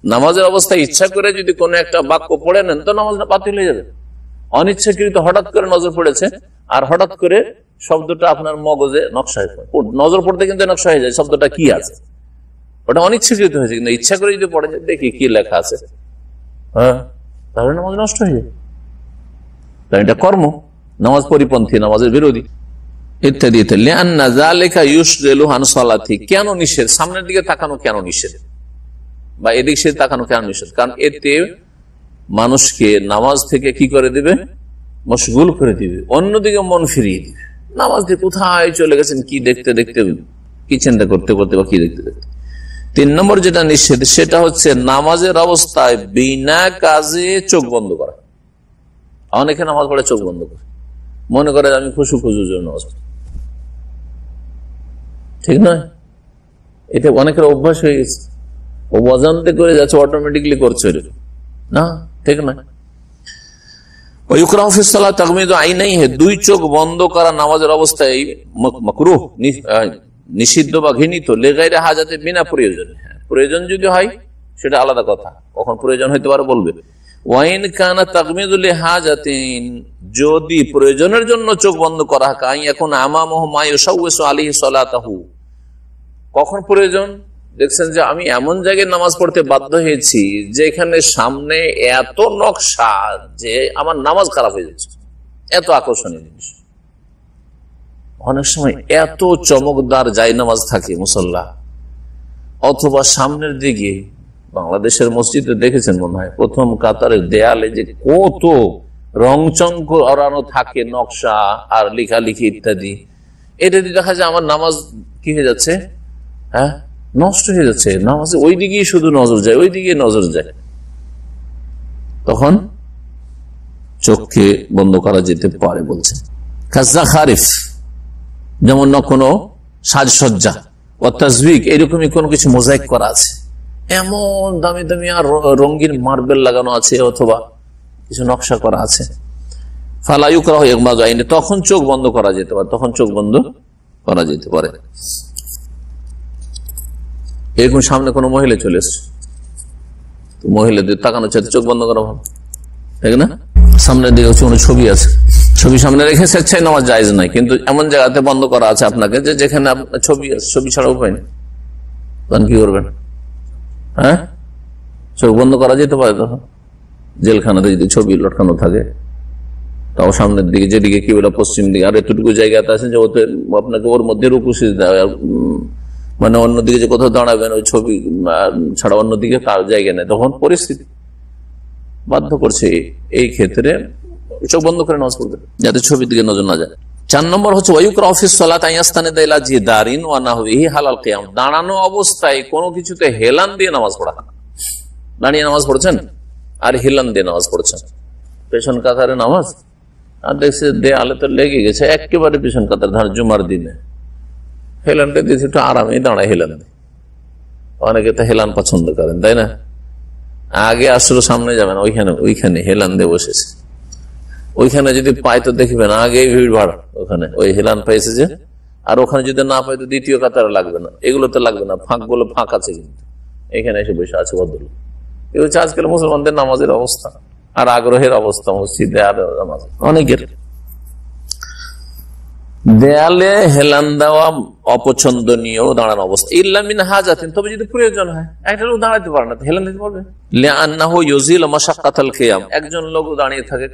নামাজের অবস্থায় ইচ্ছা করে যদি কোনো একটা বাক্য পড়ে নেন তো নামাজ বাতিল হয়ে যাবে। অনিচ্ছাকৃত হঠাৎ করে নজর পড়েছে আর হঠাৎ করে শব্দটা আপনার মগজে নকশা হয়ে, নজর পড়তে কিন্তু নকশা হয়ে যায় শব্দটা কি আছে, ওটা অনিচ্ছাকৃত হয়েছে, কিন্তু ইচ্ছা করে যদি পড়ে যায় দেখি কি লেখা আছে, হ্যাঁ, তাহলে নামাজ নষ্ট হয়ে যায়। তাই এটা কর্ম, নামাজ পরিপন্থী, নামাজের বিরোধী ইত্যাদি। কেন নিষেধ? সামনের দিকে তাকানো কেন নিষেধ, বা এদিক সে তাকানো কেন নিষেধ? কারণ এতে মানুষকে নামাজ থেকে কি করে দিবে? মশগুল করে দিবে, অন্যদিকে মন ফিরিয়ে দিবে। নামাজ দিয়ে কোথায় চলে গেছেন, কি দেখতে দেখতে, কি চিন্তা করতে করতে, বা কি দেখতে দেখতে। 3 নম্বর যেটা নিষেধ সেটা হচ্ছে নামাজের অবস্থায় বিনা কাজে চোখ বন্ধ করা। অনেকে নামাজ পড়ে চোখ বন্ধ করে, মনে করে আমি খুশু জন্য নামাজ পড়ি, ঠিক নয়। এটা অনেকের অভ্যাস হয়ে গেছে, ও অজান্তে করে যাচ্ছে, অটোমেটিকলি করছে, না, ঠিক নয়। দুই চোখ বন্ধ করা নামাজের অবস্থায় মাকরুহ, নিষিদ্ধ বা ঘৃণিত, লেগাইরে হাজাতে বিনা প্রয়োজন। প্রয়োজন যদি হয় সেটা আলাদা কথা, কখন প্রয়োজন হইতে পারে বলবে। ওয়াইন কানা তাগমিদুল হাজাতিন, যদি প্রয়োজনের জন্য চোখ বন্ধ করা হয়, এখন আমামহু মা ইউসাউসু আলাইহি সালাতাহু, কখন প্রয়োজন? দেখছেন যে আমি এমন জায়গায় নামাজ পড়তে বাধ্য হয়েছি যেখানে সামনে এত নকশা যে আমার নামাজ খারাপ হয়ে যাচ্ছে, এত আকর্ষণীয় জিনিস। অনেক সময় এত চমকদার জায় নামাজ থাকে মুসল্লা, অথবা সামনের দিকে বাংলাদেশের মসজিদে দেখেছেন মনে হয়, প্রথম কাতারের দেয়ালে যে কত রংচং করানো থাকে, নকশা আর লেখালেখি ইত্যাদি। এটা দিয়ে দেখা যায় আমার নামাজ কি হয়ে যাচ্ছে, হ্যাঁ, নষ্ট হয়ে যাচ্ছে। নামাজে ওই দিকেই শুধু নজর যায়, ওই দিকে নজর যায়। তখন চোখকে বন্ধ করা যেতে পারে বলছে। খাজা খারিফ, যেমন কোনো সাজসজ্জা ও তাজবিক, এরকমই কোনো কিছু মোজাইক করা আছে, এমন দামি দামি আর রঙিন মার্বেল লাগানো আছে, অথবা কিছু নকশা করা আছে, ফালায়ু করা হয় একমাজ আইনে, তখন চোখ বন্ধ করা যেতে পারে, তখন চোখ বন্ধ করা যেতে পারে। এরকম সামনে কোনো মহিলা চলে এসছে, মহিলাদের তাকানো চাইতে চোখ বন্ধ করা ভালো, ঠিক না? সামনের দিকে কোনো ছবি আছে, ছবি সামনে রেখে স্বেচ্ছায় নামাজ জায়েজ নাই, কিন্তু এমন জায়গাতে বন্ধ করা আছে আপনাকে যে যেখানে আপনার ছবি আছে, ছবি ছাড়া উপায় নেই, তখন কি করবেন? হ্যাঁ, চোখ বন্ধ করা যেতে পারে। তখন জেলখানাতে যদি ছবি লটকানো থাকে, তাও সামনের দিকে, যেদিকে কি বলে পশ্চিম দিকে, আর এতটুকু জায়গাতে আছেন যে ওতে আপনাকে ওর মধ্যে রুকু সিজদা, মানে অন্যদিকে যে কোথাও দাঁড়াবেন ওই ছবি ছাড়া অন্যদিকে কার জায়গা নেই, তখন পরিস্থিতি বাধ্য করছে এই ক্ষেত্রে চোখ বন্ধ করে নামাজ পড়বে, যাতে ছবির দিকে নজর না যায়। 4 নম্বর হচ্ছে দাঁড়ানো অবস্থায় কোনো কিছুতে হেলান দিয়ে নামাজ পড়া। দাঁড়িয়ে নামাজ পড়ছেন আর হেলান দিয়ে নামাজ পড়ছেন, পেছন কাতারে নামাজ, আর দেখছে দেয়ালে তো লেগে গেছে একেবারে পেছন কাতার, ধর জুমার দিনে হেলানটা দিয়েছে একটু আরামে দাঁড়ায় হেলান দিয়ে। অনেকে তো হেলান পছন্দ করেন, তাই না? আগে আসলে সামনে যাবেন, ওইখানে হেলান দিয়ে বসেছে, ওইখানে যদি পাই তো দেখবেন আগে ভিড় ভাড়, ওখানে ওই হেলান পাইছে যে, আর ওখানে যদি না পাই তো দ্বিতীয় কাতারে লাগবে না, এগুলো তো লাগবে না, ফাঁক গুলো ফাঁক আছে, কিন্তু এখানে এসে বসে আছে ভদ্রলোক। এই হচ্ছে আজকাল মুসলমানদের নামাজের অবস্থা আর আগ্রহের অবস্থা মসজিদে আর নামাজ। অনেকের দেয়ালে হেলান দেওয়া অপছন্দনীয় দাঁড়ানো অবস্থা, ইল্লা মিন হাজাতিন, তবে যদি প্রয়োজন হয়। একটা লোক দাঁড়াতে পারে না, হেলান দিতে পারবে? লিআন্নাহু ইউজিল মাশাক্কাতাল কিয়াম, একজন লোক দাঁড়িয়ে থাকে,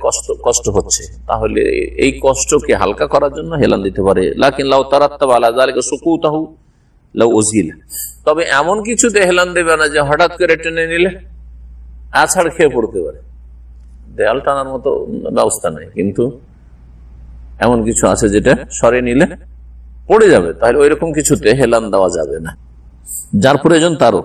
কষ্ট হচ্ছে, তাহলে এই কষ্টকে হালকা করার জন্য হেলান দিতে পারে। লাকিন লাউ তারাত্তাবা আলা যালিকা সুকুতাহু লাউ উজিল, তবে এমন কিছুতে হেলান দেবে না যে হঠাৎ করে টেনে নিলে আছাড় খেয়ে পড়তে পারে। দেয়াল টানার মতো ব্যবস্থা নেই, কিন্তু এমন কিছু আছে যেটা সরে নিলে পড়ে যাবে, তাহলে ওই রকম কিছুতে হেলান দেওয়া যাবে না। যার প্রয়োজন তারও,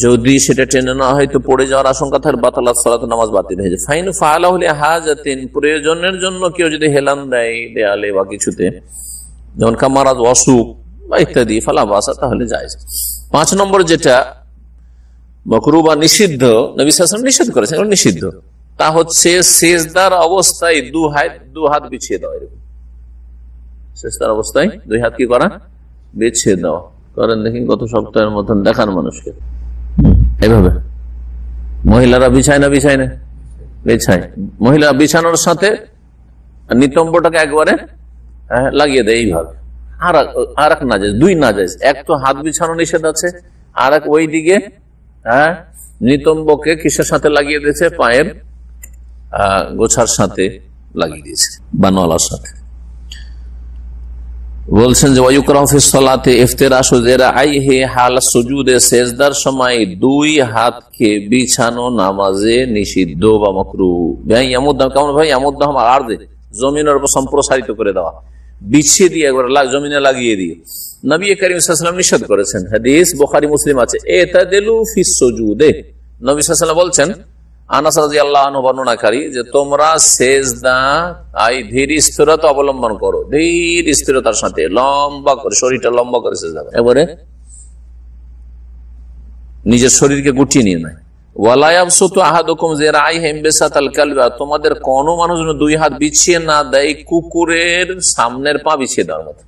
যদি সেটা টেনে না হয় তো পড়ে যাওয়ার আশঙ্কা থাকে, বাতালাত সালাত, নামাজ বাতিল হয়ে যায়। ফাইন ফাআলাহু লিহাজাতিন, প্রয়োজনের জন্য কেউ যদি হেলান দেয় দেয়ালে বা কিছুতে, যেমন কামারাজ, অসুখ বা ইত্যাদি, ফালা বাসা, তাহলে জায়েজ। 5 নম্বর যেটা মাকরুহ বা নিষিদ্ধ, নবী সাল্লাল্লাহু আলাইহি ওয়াসাল্লাম নিষেধ করেছেন, নিষিদ্ধ, তা হচ্ছে সেজদার অবস্থায় দু হাত বিছিয়ে দেওয়া। এরকম সেজদার অবস্থায় 2 হাত কি করা? বিছিয়ে দেওয়া। করেন দেখি গত সপ্তাহের মতন দেখান মানুষকে এইভাবে। মহিলারা বিছায় না বিছায় না? বিছায়। মহিলা বিছানোর সাথে নিতম্বটাকে একবারে লাগিয়ে দেয় এইভাবে। আর এক নাজায়েজ, 2 নাজায়েজ, এক তো হাত বিছানো নিষেধ আছে, আর এক ওই দিকে নিতম্বকে কিসের সাথে লাগিয়ে দিয়েছে? পায়ের গোছার সাথে লাগিয়ে দিয়েছে বা নলার সাথে। বলছেন যে ওয়ায়ুকরাহু ফিস সালাতে ইফতিরাশু যিরাআইহি হাল সুজুদে, সিজদার সময় 2 হাতকে বিছানো নামাজে নিষিদ্ধ বা মাকরুহ। ভাই ইয়ামুদ্দাহ, কেমন ভাই? ইয়ামুদ্দাহ আরদে, জমিনের উপর সম্প্রসারিত করে দেওয়া, বিছিয়ে দিয়ে একবার জমিনে লাগিয়ে দিয়ে। নবী করিম সাল্লাল্লাহু আলাইহি ওয়াসাল্লাম নিষেধ করেছেন, হাদিস বুখারী মুসলিম আছে। ইতাদিলু ফিস সুজুদে, নবী সাল্লাল্লাহু আলাইহি ওয়াসাল্লাম বলছেন, আনাস রাদিয়াল্লাহু আনহু বর্ণনাকারী, যে তোমরা সেজদা ধীর স্থিরতা অবলম্বন করো, ধীর স্থিরতার সাথে লম্বা করে, শরীরটা লম্বা করে সেজদা করো, এবারে নিজের শরীরকে গুটিয়ে নিয়ে নেয়। ওয়ালা ইয়াবসুতু আহাদুকুম যিরাআইহি বিসাতাল কালবা, তোমাদের কোন মানুষ যেন 2 হাত বিছিয়ে না দেয় কুকুরের সামনের পা বিছিয়ে দেওয়ার মতো।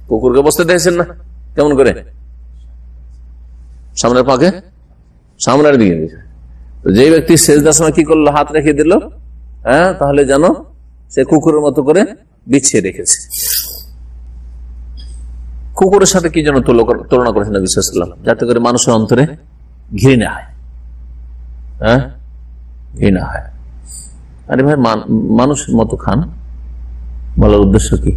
কুকুরকে বসতে দেখছেন না কেমন করে? সামনের পাকে সামনের দিকে। যে ব্যক্তি সেজদার সময় কি করলো? হাত রেখে দিল, তাহলে যেন সে কুকুরের মতো করে বিছিয়ে রেখেছে। কুকুরের সাথে কি যেন তুলনা করেছেন নবী সাল্লাল্লাহু আলাইহি ওয়াসাল্লাম, যাতে করে মানুষের অন্তরে ঘৃণা হয়। ঘৃণা হয়। আরে ভাই, মানুষের মতো খান, বলার উদ্দেশ্য কি?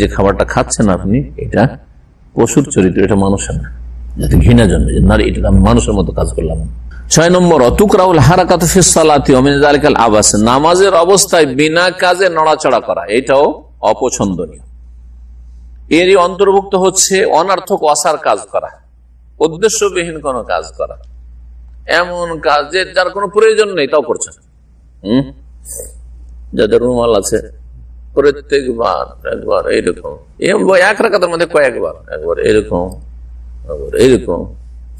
যে খাবারটা খাচ্ছেন আপনি, এটা পশুর চরিত্র, এটা মানুষের না, যাতে ঘৃণা জন্মে, না এটা আমি মানুষের মতো কাজ করলাম। 6 নম্বর তুকরাউল হারাকাতু ফিস সালাতি ওয়া মিন যালিকাল আবাস, নামাজের অবস্থায় বিনা কাজে নড়াচড়া করা, এটাও অপছন্দনীয়। এরই অন্তর্ভুক্ত হচ্ছে অনর্থক অসার কাজ করা, উদ্দেশ্যবিহীন কোনো কাজ করা, এমন কাজ যার কোনো প্রয়োজন নেই তাও করছে। যাদের রুমাল আছে প্রত্যেকবার একবার এইরকম, এক রাকাতের মধ্যে কয়েকবার, একবার এইরকম, এইরকম,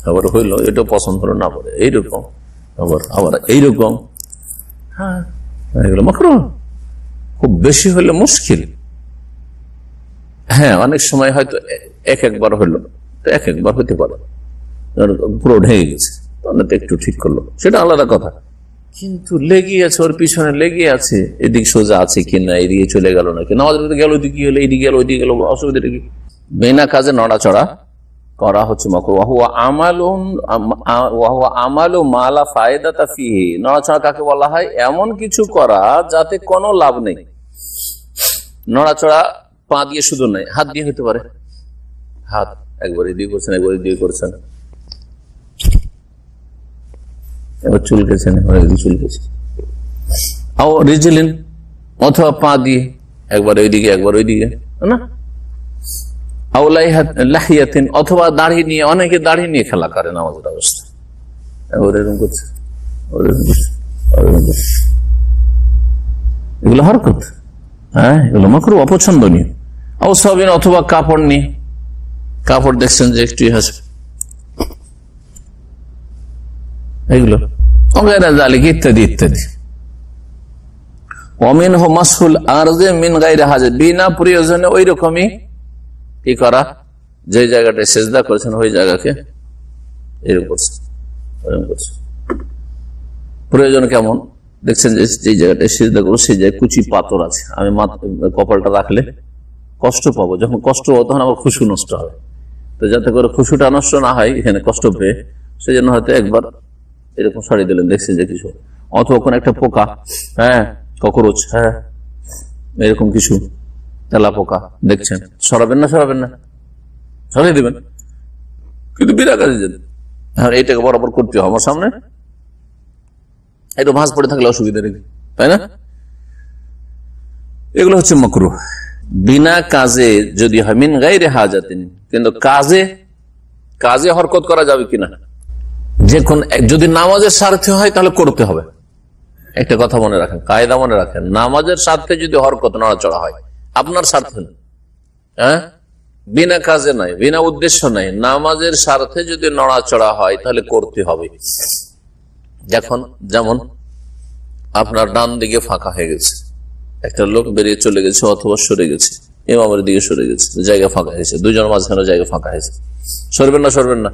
আবার হইল এটা পছন্দ হলো না, পরে এইরকম, আবার এইরকম। হ্যাঁ, এগুলো মাকরুহ। খুব বেশি হলে মুশকিল। হ্যাঁ, অনেক সময় হয়তো একবার হইলো, তো একবার হইতে পারে পুরো ঢেকে গেছে, তাহলে তো একটু ঠিক করলো, সেটা আলাদা কথা। কিন্তু লেগে আছে, ওর পিছনে লেগে আছে, এদিক সোজা আছে কিনা, এদিকে চলে গেল নাকি, নামাজ গেল ওইদিকে গেল, এইদিকে গেল ওইদিকে গেল, অসুবিধাটা কি? বিনা কাজে নড়াচড়া করা হচ্ছে মাকরুহ। আমালু মালা ফায়দাতা ফিহি, নড়াচড়া কাকে বলা হয়? এমন কিছু করা যাতে কোনো লাভ নেই। নড়াচড়া পা দিয়ে শুধু নয়, হাত দিয়ে হতে পারে। হাত একবার এদিকে করছেন, একবার এদিকে করছেন, এবার চুলকেছেন, এবার এদিকে চুলকেছেন, রিজলিন, অথবা পা দিয়ে একবার ওইদিকে একবার ওইদিকে, না? অথবা দাড়ি নিয়ে, অনেকে দাড়ি নিয়ে খেলা করে নামাজের অবস্থা, এরকম করছে, এগুলো হরকত। হ্যাঁ, এগুলো মাকরুহ, অপছন্দনীয়। অথবা কাপড় নিয়ে, কাপড় দেখছেন যে একটু হাসবে, এগুলো ইত্যাদি ইত্যাদি। ওয়ামিনহু মাসহুল আরযি মিন গায়রি হাজাত, বিনা প্রয়োজনে ওই রকমই কি করা, যে জায়গাটায় সিজদা করেছেন ওই জায়গাকে এরকম করছে, প্রয়োজন কেমন দেখছেন যে জায়গাটা সিজদা করবো সেই জায়গায় কুচি পাথর আছে, আমি কপালটা রাখলে কষ্ট পাবো, যখন কষ্ট পাবো তখন আমার খুশু নষ্ট হবে, তো যাতে করে খুশুটা নষ্ট না হয় এখানে কষ্ট পেয়ে সেই জন্য হয়তো একবার এরকম সরিয়ে দিলেন, দেখছেন যে কিছু, অথবা কোন একটা পোকা, হ্যাঁ ককরোচ, হ্যাঁ এরকম কিছু তেলা পোকা দেখছেন, সরাবেন না সরিয়ে দিবেন, কিন্তু বিরাট কাজে যেতেন। হ্যাঁ এইটাকে বরাবর করতে হবে আমার সামনে, একটু ভাঁজ পড়ে থাকলে অসুবিধা নেই, তাই না? এগুলো হচ্ছে মাকরুহ। বিনা কাজে যদি হয়, মিন গায়রি হাজাতিন, কিন্তু কাজে হরকত করা যাবে কিনা, যে কোন যদি নামাজের স্বার্থে হয় তাহলে করতে হবে। একটা কথা মনে রাখেন, কায়দা মনে রাখেন, নামাজের স্বার্থে যদি হরকত নড়াচড়া হয়, আপনার স্বার্থে না, হ্যাঁ বিনা কাজে নাই, বিনা উদ্দেশ্য নাই, নামাজের স্বার্থে যদি নড়াচড়া হয় তাহলে করতে হবে। যেমন আপনার ডান দিকে ফাঁকা হয়ে গেছে, একটা লোক বেরিয়ে চলে গেছে অথবা সরে গেছে, ইমামের দিকে সরে গেছে, জায়গা ফাঁকা হয়েছে, দুজন মাঝখানে জায়গা ফাঁকা হয়েছে, সরবেন না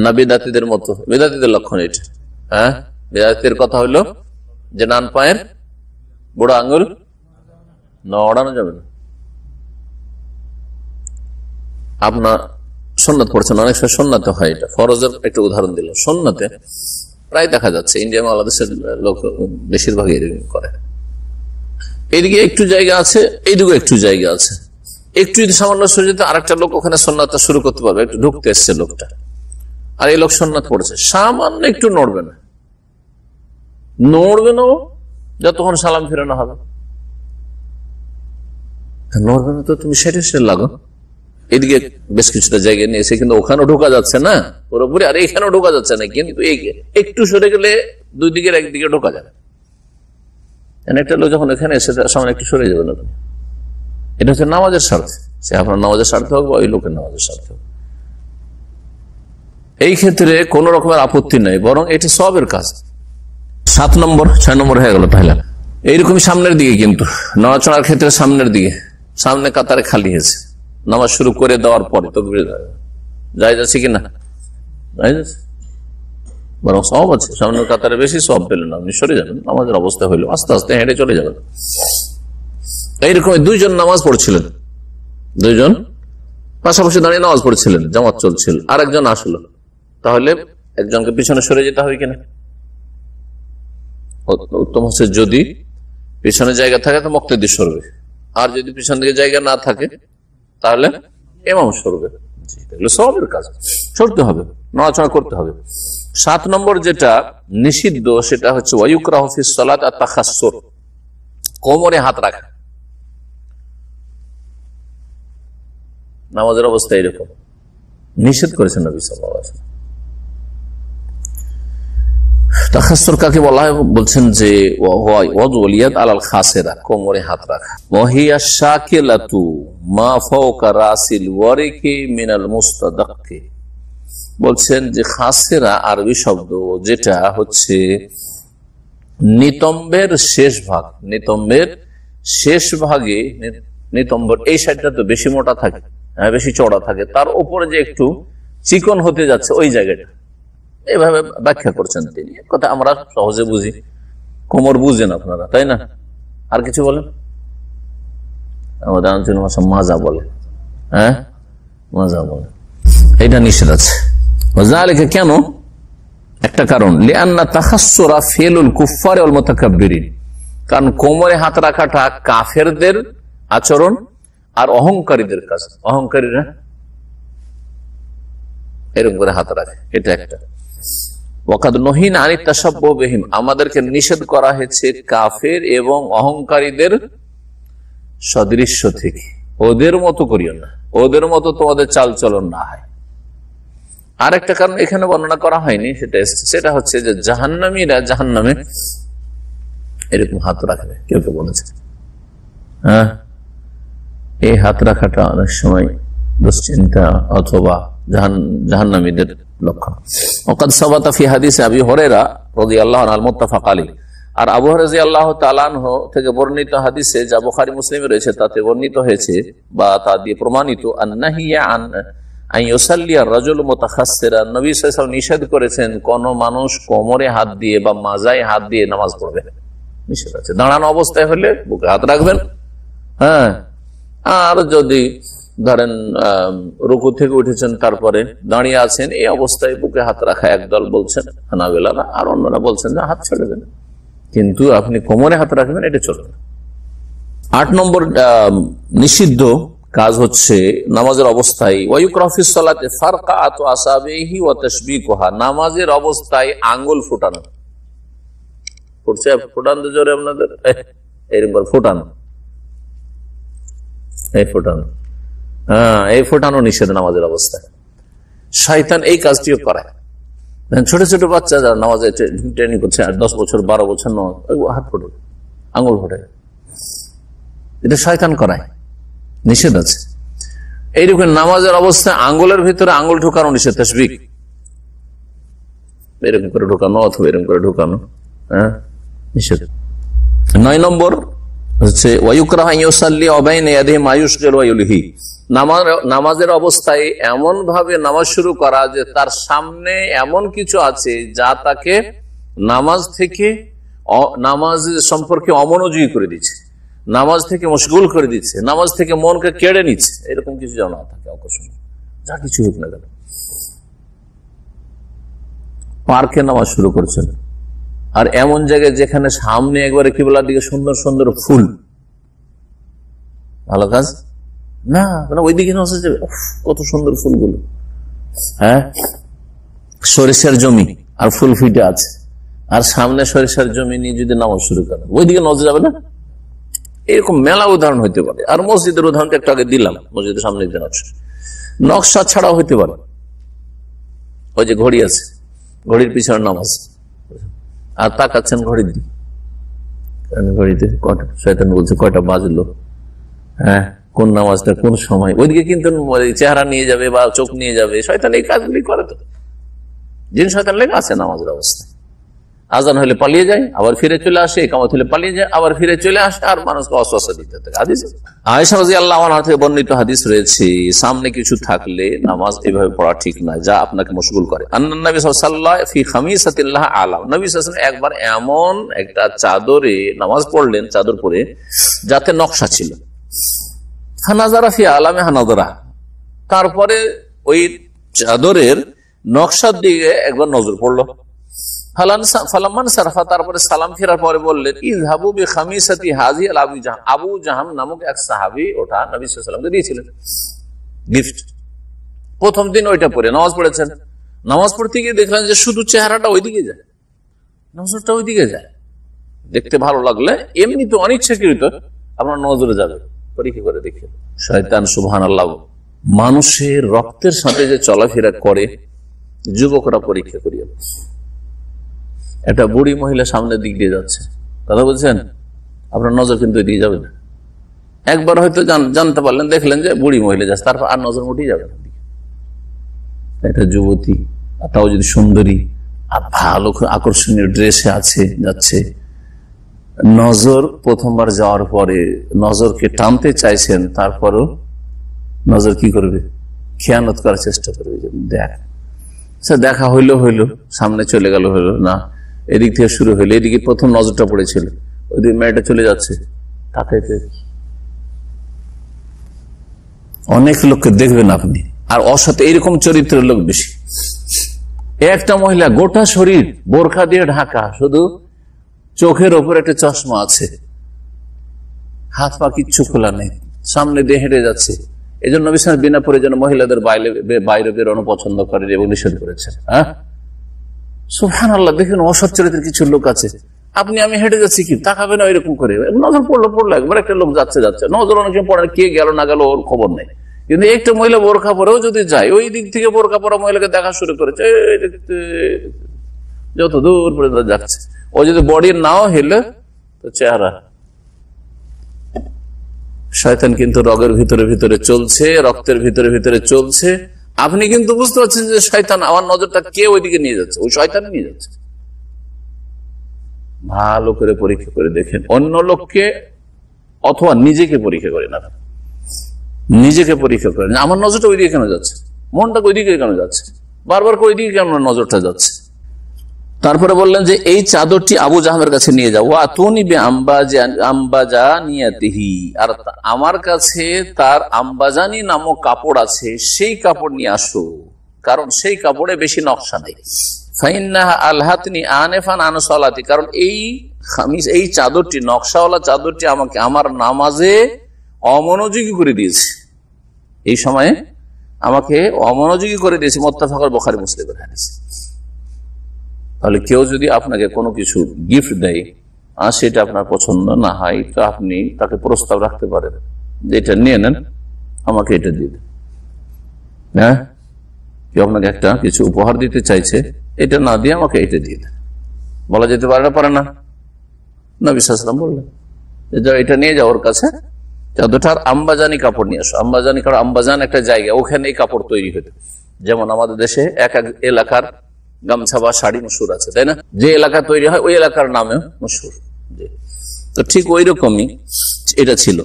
না বিদাতিদের মতো, বিদাতিদের লক্ষণ এটা। হ্যাঁ বিদাতির কথা হইলো যে ডান পায়ের বুড়ো আঙ্গুল নড়ানো যাবে না। আপনার সুন্নাত পড়ছেন, অনেক সময় সুন্নাতে হয়, এটা ফরজের একটা উদাহরণ দিল। সুন্নাতে প্রায় দেখা যাচ্ছে ইন্ডিয়া বাংলাদেশের লোক বেশিরভাগই এরকম করে, এইদিকে একটু জায়গা আছে, এইদিকে একটু জায়গা আছে, একটু যদি সামান্য সরে যেত আরেকটা লোক ওখানে সুন্নাতটা শুরু করতে পারবে, একটু ঢুকতে এসছে লোকটা, আর এই লোক সুন্নাত পড়েছে, সামান্য একটু নড়বে না যতক্ষণ সালাম ফেরানো হবে, নড়বে না তো তুমি সেটা লাগো। এদিকে বেশ কিছুটা জায়গা নিয়েছে, কিন্তু ওখানেও ঢোকা যাচ্ছে না পুরোপুরি, আর এখানেও ঢোকা যাচ্ছে না, কিন্তু একটু সরে গেলে দুই দিকের একদিকে ঢোকা যাবে। একটা লোক যখন এখানে এসে সামনে একটু সরে যাবে না, এটা হচ্ছে নামাজের স্বার্থে, সে আপনার নামাজের স্বার্থে হোক বা ওই লোকের নামাজের স্বার্থে হোক, এই ক্ষেত্রে কোন রকমের আপত্তি নেই, বরং এটি সবের কাজ। 6 নম্বর হয়ে গেল তাহলে এইরকমই সামনের দিকে, কিন্তু নড়াচড়ার ক্ষেত্রে সামনের দিকে, সামনে কাতারে খালি হয়েছে, নামাজ শুরু করে দেওয়ার পরে তাকবীর জায়েজ আছে কিনা, জায়েজ আছে, বরং সওয়াব আছে, সামনের কাতারে বেশি সওয়াব পেলেন, আপনি সরে যাবেন, নামাজের অবস্থা হইলো আস্তে আস্তে হেঁটে চলে যাবেন। এইরকম 2 জন নামাজ পড়ছিলেন, 2 জন পাশাপাশি দাঁড়িয়ে নামাজ পড়ছিলেন, জামাত চলছিল, আরেকজন আসলো, তাহলে একজনকে পিছনে সরে যেতে হবে কিনা? উত্তম হচ্ছে যদি পিছনে জায়গা থাকে তো মুক্তাদি সরবে, আর যদি পিছন দিকে জায়গা না থাকে তাহলে ইমাম সরবে। এগুলো সবের কাজ, সরতে হবে, নড়াচড়া করতে হবে। 7 নম্বর যেটা নিষিদ্ধ সেটা হচ্ছে ওয়ায়ুকরাহু ফিস সালাত আত-তাখাসসুর, কোমরে হাত রাখা। নামাজের অবস্থা এরকম নিষেধ করেছেন নবী সাল্লাল্লাহু আলাইহি ওয়াসাল্লাম। তাখাসসুর কাকে বলা হয়? বলছেন যে ওয়াদউল ইয়াদ আলাল খাসিরা, কোমরে হাত রাখা। ওয়াহিয়া শাকিলাতু মা ফাওকা রাসিল ওয়ারিকি মিনাল মুস্তাদাক্কি, বলছেন যে খাসিরা আরবি শব্দ, যেটা হচ্ছে নিতম্বের শেষ ভাগ, নিতম্বের শেষ ভাগে, নিতম্বর এই সাইডটা তো বেশি মোটা থাকে, বেশি চড়া থাকে, তার উপরে যে একটু চিকন হতে যাচ্ছে ওই জায়গাটা, এইভাবে ব্যাখ্যা করছেন তিনি। কথা আমরা সহজে বুঝি, কোমর বুঝেন আপনারা, তাই না? আর কিছু বলেন? আমাদের আঞ্চলিক ভাষা মাজা বলে, হ্যাঁ মাজা বলে, এটা নিষেধ আছে। কেন? একটা কারণ, লিআন্না তাখাসসুরা ফিলুল কুফফার ওয়াল মুতাকাব্বিরিন, কারণ কোমরে হাত রাখাটা কাফেরদের আচরণ আর অহংকারীদের কাজ। অহংকারীরা এরকম করে হাত রাখে, এটা একটা। ওয়াকাদ নহিনা আনিত তাশাব্বুহ বিহিম, আমাদেরকে নিষেধ করা হয়েছে কাফের এবং অহংকারীদের সদৃশ্য থেকে, ওদের মতো করিও না, ওদের মতো তোমাদের চাল চলন না হয়। আর একটা কারণ এখানে বর্ণনা করা হয়নি, সেটা হচ্ছে যে জাহান্নামীরা জাহান্নামে এরকম হাত রাখবে, কেউ কেউ বলেছে। হ্যাঁ, এই হাত রাখাটা অনেক সময় দুশ্চিন্তা অথবা জাহান্নামীদের লক্ষণ। ওয়াকাদ সাবাতা ফি হাদিস আবি হুরায়রা রাদিয়াল্লাহু আনহু আল-মুত্তাফাক আলাইহি, আর আবু হুরায়রা রাদিয়াল্লাহু তাআলা আনহু থেকে বর্ণিত হাদিসে, যা বুখারী মুসলিমে রয়েছে, তাতে বর্ণিত হয়েছে বা তা দিয়ে প্রমাণিত, আন্নাহিয়া নবী সাল্লাল্লাহু আলাইহি ওয়াসাল্লাম নিষেধ করেছেন কোন মানুষ কোমরে হাত দিয়ে বা মাজায় হাত দিয়ে নামাজ পড়বে, নিষেধ আছে। দাঁড়ানো অবস্থায় হলে বুকে হাত রাখবেন, হ্যাঁ। আর যদি ধরেন রুকু থেকে উঠেছেন তারপরে দাঁড়িয়ে আছেন, এই অবস্থায় বুকে হাত রাখা একদল বলছেন হানাবেলারা, আর অন্যরা বলছেন যে হাত ছেড়ে দেন, কিন্তু আপনি কোমরে হাত রাখবেন, এটা চলবে না। 8 নম্বর নিষিদ্ধ কাজ হচ্ছে নামাজের অবস্থায় নামাজের অবস্থায় আঙ্গুল ফুটানো। ফুটছে, ফুটান তো জোরে আপনাদের, এরকম ফুটানো, এই ফুটানো, হ্যাঁ, এই ফুটানো নিষেধ নামাজের অবস্থায়। শয়তান এই কাজটিও করায়। ছোট ছোট বাচ্চা যারা নামাজে ট্রেনিং করছে, 10 বছর 12 বছর হাত ফোটে, আঙ্গুল ফোটে, এটা শয়তান করায়, নিষেধ আছে। এইরকম নামাজের অবস্থায় আঙ্গুলের ভিতরে আঙ্গুল ঢুকানো নিষেধ, তাসবিক এরকম করে ঢুকানো অথবা এরকম করে ঢুকানো, হ্যাঁ, নিষেধ। 9 নম্বর হচ্ছে নামাজের অবস্থায় এমন ভাবে নামাজ শুরু করা যে তার সামনে এমন কিছু আছে যা তাকে নামাজ থেকে, নামাজ সম্পর্কে অমনোযোগী করে দিচ্ছে, নামাজ থেকে মশগুল করে দিচ্ছে, নামাজ থেকে মনকে কেড়ে নিচ্ছে, এরকম কিছু যেন না থাকে আকর্ষণ, যা কিছু হোক না কেন। পার্কে নামাজ শুরু করছেন, আর এমন জায়গায় যেখানে সামনে একবারে কিবলার দিকে সুন্দর সুন্দর ফুল, ভালো কাজ না, ওই দিকে কত সুন্দর ফুলগুলো, হ্যাঁ, সরিষার জমি আর ফুল ফিটে আছে, আর সামনে সরিষার জমি নিয়ে যদি নামাজ শুরু করেন, ওইদিকে নজর যাবে না। এরকম মেলা উদাহরণ হইতে পারে। আর মসজিদের উদাহরণটা একটু আগে দিলাম, মসজিদের সামনে যে নকশা ছাড়াও হইতে পারে। ওই যে ঘড়ি আছে, ঘড়ির পিছনে নামাজ, আর তাকাচ্ছেন ঘড়ির দিকে, ঘড়িতে কটা, শয়তান বলছে কয়টা বাজলো, হ্যাঁ, কোন নামাজটা কোন সময়, ওইদিকে কিন্তু চেহারা নিয়ে যাবে বা চোখ নিয়ে যাবে। শয়তান এই কাজগুলি করে, তো জিন শয়তান লেগে আছে নামাজের অবস্থায়। আজান হলে পালিয়ে যায়, আবার ফিরে চলে আসে, ইকামত হলে পালিয়ে যায়, আবার ফিরে চলে আসে, আর মানুষকে অস্বস্তি দিতে থাকে। হাদিস আয়েশা রাদিয়াল্লাহু আনহা থেকে বর্ণিত হাদিস রয়েছে, সামনে কিছু থাকলে নামাজ এভাবে পড়া ঠিক না যা আপনাকে মশগুল করে। আন্নান নবী সাল্লাল্লাহু আলাইহি ফি খামিসাতিল্লাহ আলা, নবী সাল্লাল্লাহু আলাইহি একবার এমন একটা চাদরে নামাজ পড়লেন, চাদর পরে যাতে নকশা ছিল। হানাজারা ফি আলামে হানাজারা, তারপরে ওই চাদরের নকশার দিকে একবার নজর পড়লো। ফালাম্মান সারফা, তারপরে সালাম ফেরার পরে বললেন, ইযহাবু বিখামিসাতি হাযি আল আবু জাহাম, আবু জাহাম নামক এক সাহাবী ওটা নবী সাল্লাল্লাহু আলাইহি ওয়াসাল্লামকে দিয়েছিলেন গিফট। প্রথম দিন ওইটা পরে নামাজ পড়েছেন, নামাজ পড়তে গিয়ে দেখলেন যে শুধু চেহারাটা ওইদিকে যায়, নজরটা ওইদিকে যায়। দেখতে ভালো লাগলে এমনি তো অনিচ্ছাকৃত আপনার নজরে যাবে, পরীক্ষা করে দেখে। শয়তান সুবহানাল্লাহ মানুষের রক্তের সাথে যে চলাফেরা করে, যুবকরা পরীক্ষা করিয়া। একটা বুড়ি মহিলা সামনের দিক দিয়ে যাচ্ছে, কথা বলছেন, আপনার নজর কিন্তু এদিকে যাবে না। একবার হয়তো জানতে পারলেন, দেখলেন যে বুড়ি মহিলা যাচ্ছে, তারপর আর নজর মোটেই যাবে না। একটা যুবতী, তাও যদি সুন্দরী আর ভালো আকর্ষণীয় ড্রেসে আছে, যাচ্ছে, নজর প্রথমবার যাওয়ার পরে নজরকে টানতে চাইছেন, তারপরও নজর কি করবে, খেয়ানত করার চেষ্টা করবে। দেখা হইলো, সামনে চলে গেল, হইলো না, এদিক থেকে শুরু হইলো, এদিকে প্রথম নজরটা পড়েছিল, ওইদিকে মেয়েটা চলে যাচ্ছে, তাকাইতে। অনেক লোককে দেখবেন আপনি, আর অসৎ এইরকম চরিত্রের লোক বেশি। একটা মহিলা গোটা শরীর বোরখা দিয়ে ঢাকা, শুধু চোখের ওপর একটা চশমা আছে, হাত পা কিচ্ছু খোলা নেই, সামনে দিয়ে হেঁটে যাচ্ছে। এই জন্য নবী সাল্লাল্লাহু আলাইহি ওয়াসাল্লাম বিনা প্রয়োজনে মহিলাদের বাইরে বেরোনো পছন্দ করেন এবং নিষেধ করেছেন। হ্যাঁ, সুবহানাল্লাহ। দেখুন অসৎ চরিত্রের কিছু লোক আছে, আপনি আমি হেঁটে যাচ্ছি, কি তাকাবে না, এরকম করে নজর পড়লো একবার, একটা লোক যাচ্ছে, নজর অনেক পড়ে, কে গেল না গেল ওর খবর নেই। কিন্তু একটা মহিলা বোরখা পরেও যদি যায়, ওই দিক থেকে বোরখা পরা মহিলাকে দেখা শুরু করেছে, যত দূর পর্যন্ত যাচ্ছে। ও যদি বডি নাও হেলে, তো চেহারা। শয়তান কিন্তু রগের ভিতরে ভিতরে চলছে, রক্তের ভিতরে ভিতরে চলছে। আপনি কিন্তু বুঝতে পারছেন যে শয়তান আমার নজরটা কে ওইদিকে নিয়ে যাচ্ছে, ওই শয়তান নিয়ে যাচ্ছে। ভালো করে পরীক্ষা করে দেখেন, অন্য লোককে অথবা নিজেকে পরীক্ষা করেন, নিজেকে পরীক্ষা করেন, আমার নজরটা ওইদিকে কেন যাচ্ছে। মনটা ওই দিকে কেন যাচ্ছে, বারবার ওই দিকে কেন নজরটা যাচ্ছে? তারপরে বললেন যে এই চাদরটি আবু জাহমের কাছে নিয়ে যাও, আর আমার কাছে তার আম্বাজানি নামক কাপড় আছে, সেই কাপড় নিয়ে আসো, কারণ সেই কাপড়ে বেশি নকশা নেই। কারণ এই চাদরটি, নকশাওয়ালা চাদরটি আমাকে আমার নামাজে অমনোযোগী করে দিয়েছে, এই সময়ে আমাকে অমনোযোগী করে দিয়েছে। মুত্তাফাকুল বুখারী মুসলিমের হাদিস। তাহলে কেউ যদি আপনাকে কোনো কিছু গিফট দেয় আর সেটা আপনার পছন্দ না হয়, তো আপনি তাকে প্রস্তাব রাখতে পারেন যে এটা নিয়ে নেন, আমাকে এটা দিয়ে দেন। হ্যাঁ, কেউ আপনাকে একটা কিছু উপহার দিতে চাইছে, এটা না দিয়ে আমাকে এটা দিয়ে দেন, বলা যেতে পারে না? পারে না? নবী সাল্লাল্লাহু আলাইহি ওয়াসাল্লাম বললেন এটা নিয়ে যাও ওর কাছে, চাদরটার আম্বাজানি কাপড় নিয়ে আসো। আম্বাজানি কাপড়, আম্বাজান একটা জায়গা, ওখানে এই কাপড় তৈরি হতো। যেমন আমাদের দেশে এক এক এলাকার গামছা বা শাড়ি মশহুর আছে, তাই না? যে এলাকা তৈরি হয় ওই এলাকার নামে মশহুর। তো ঠিক ওই রকমই এটা ছিল।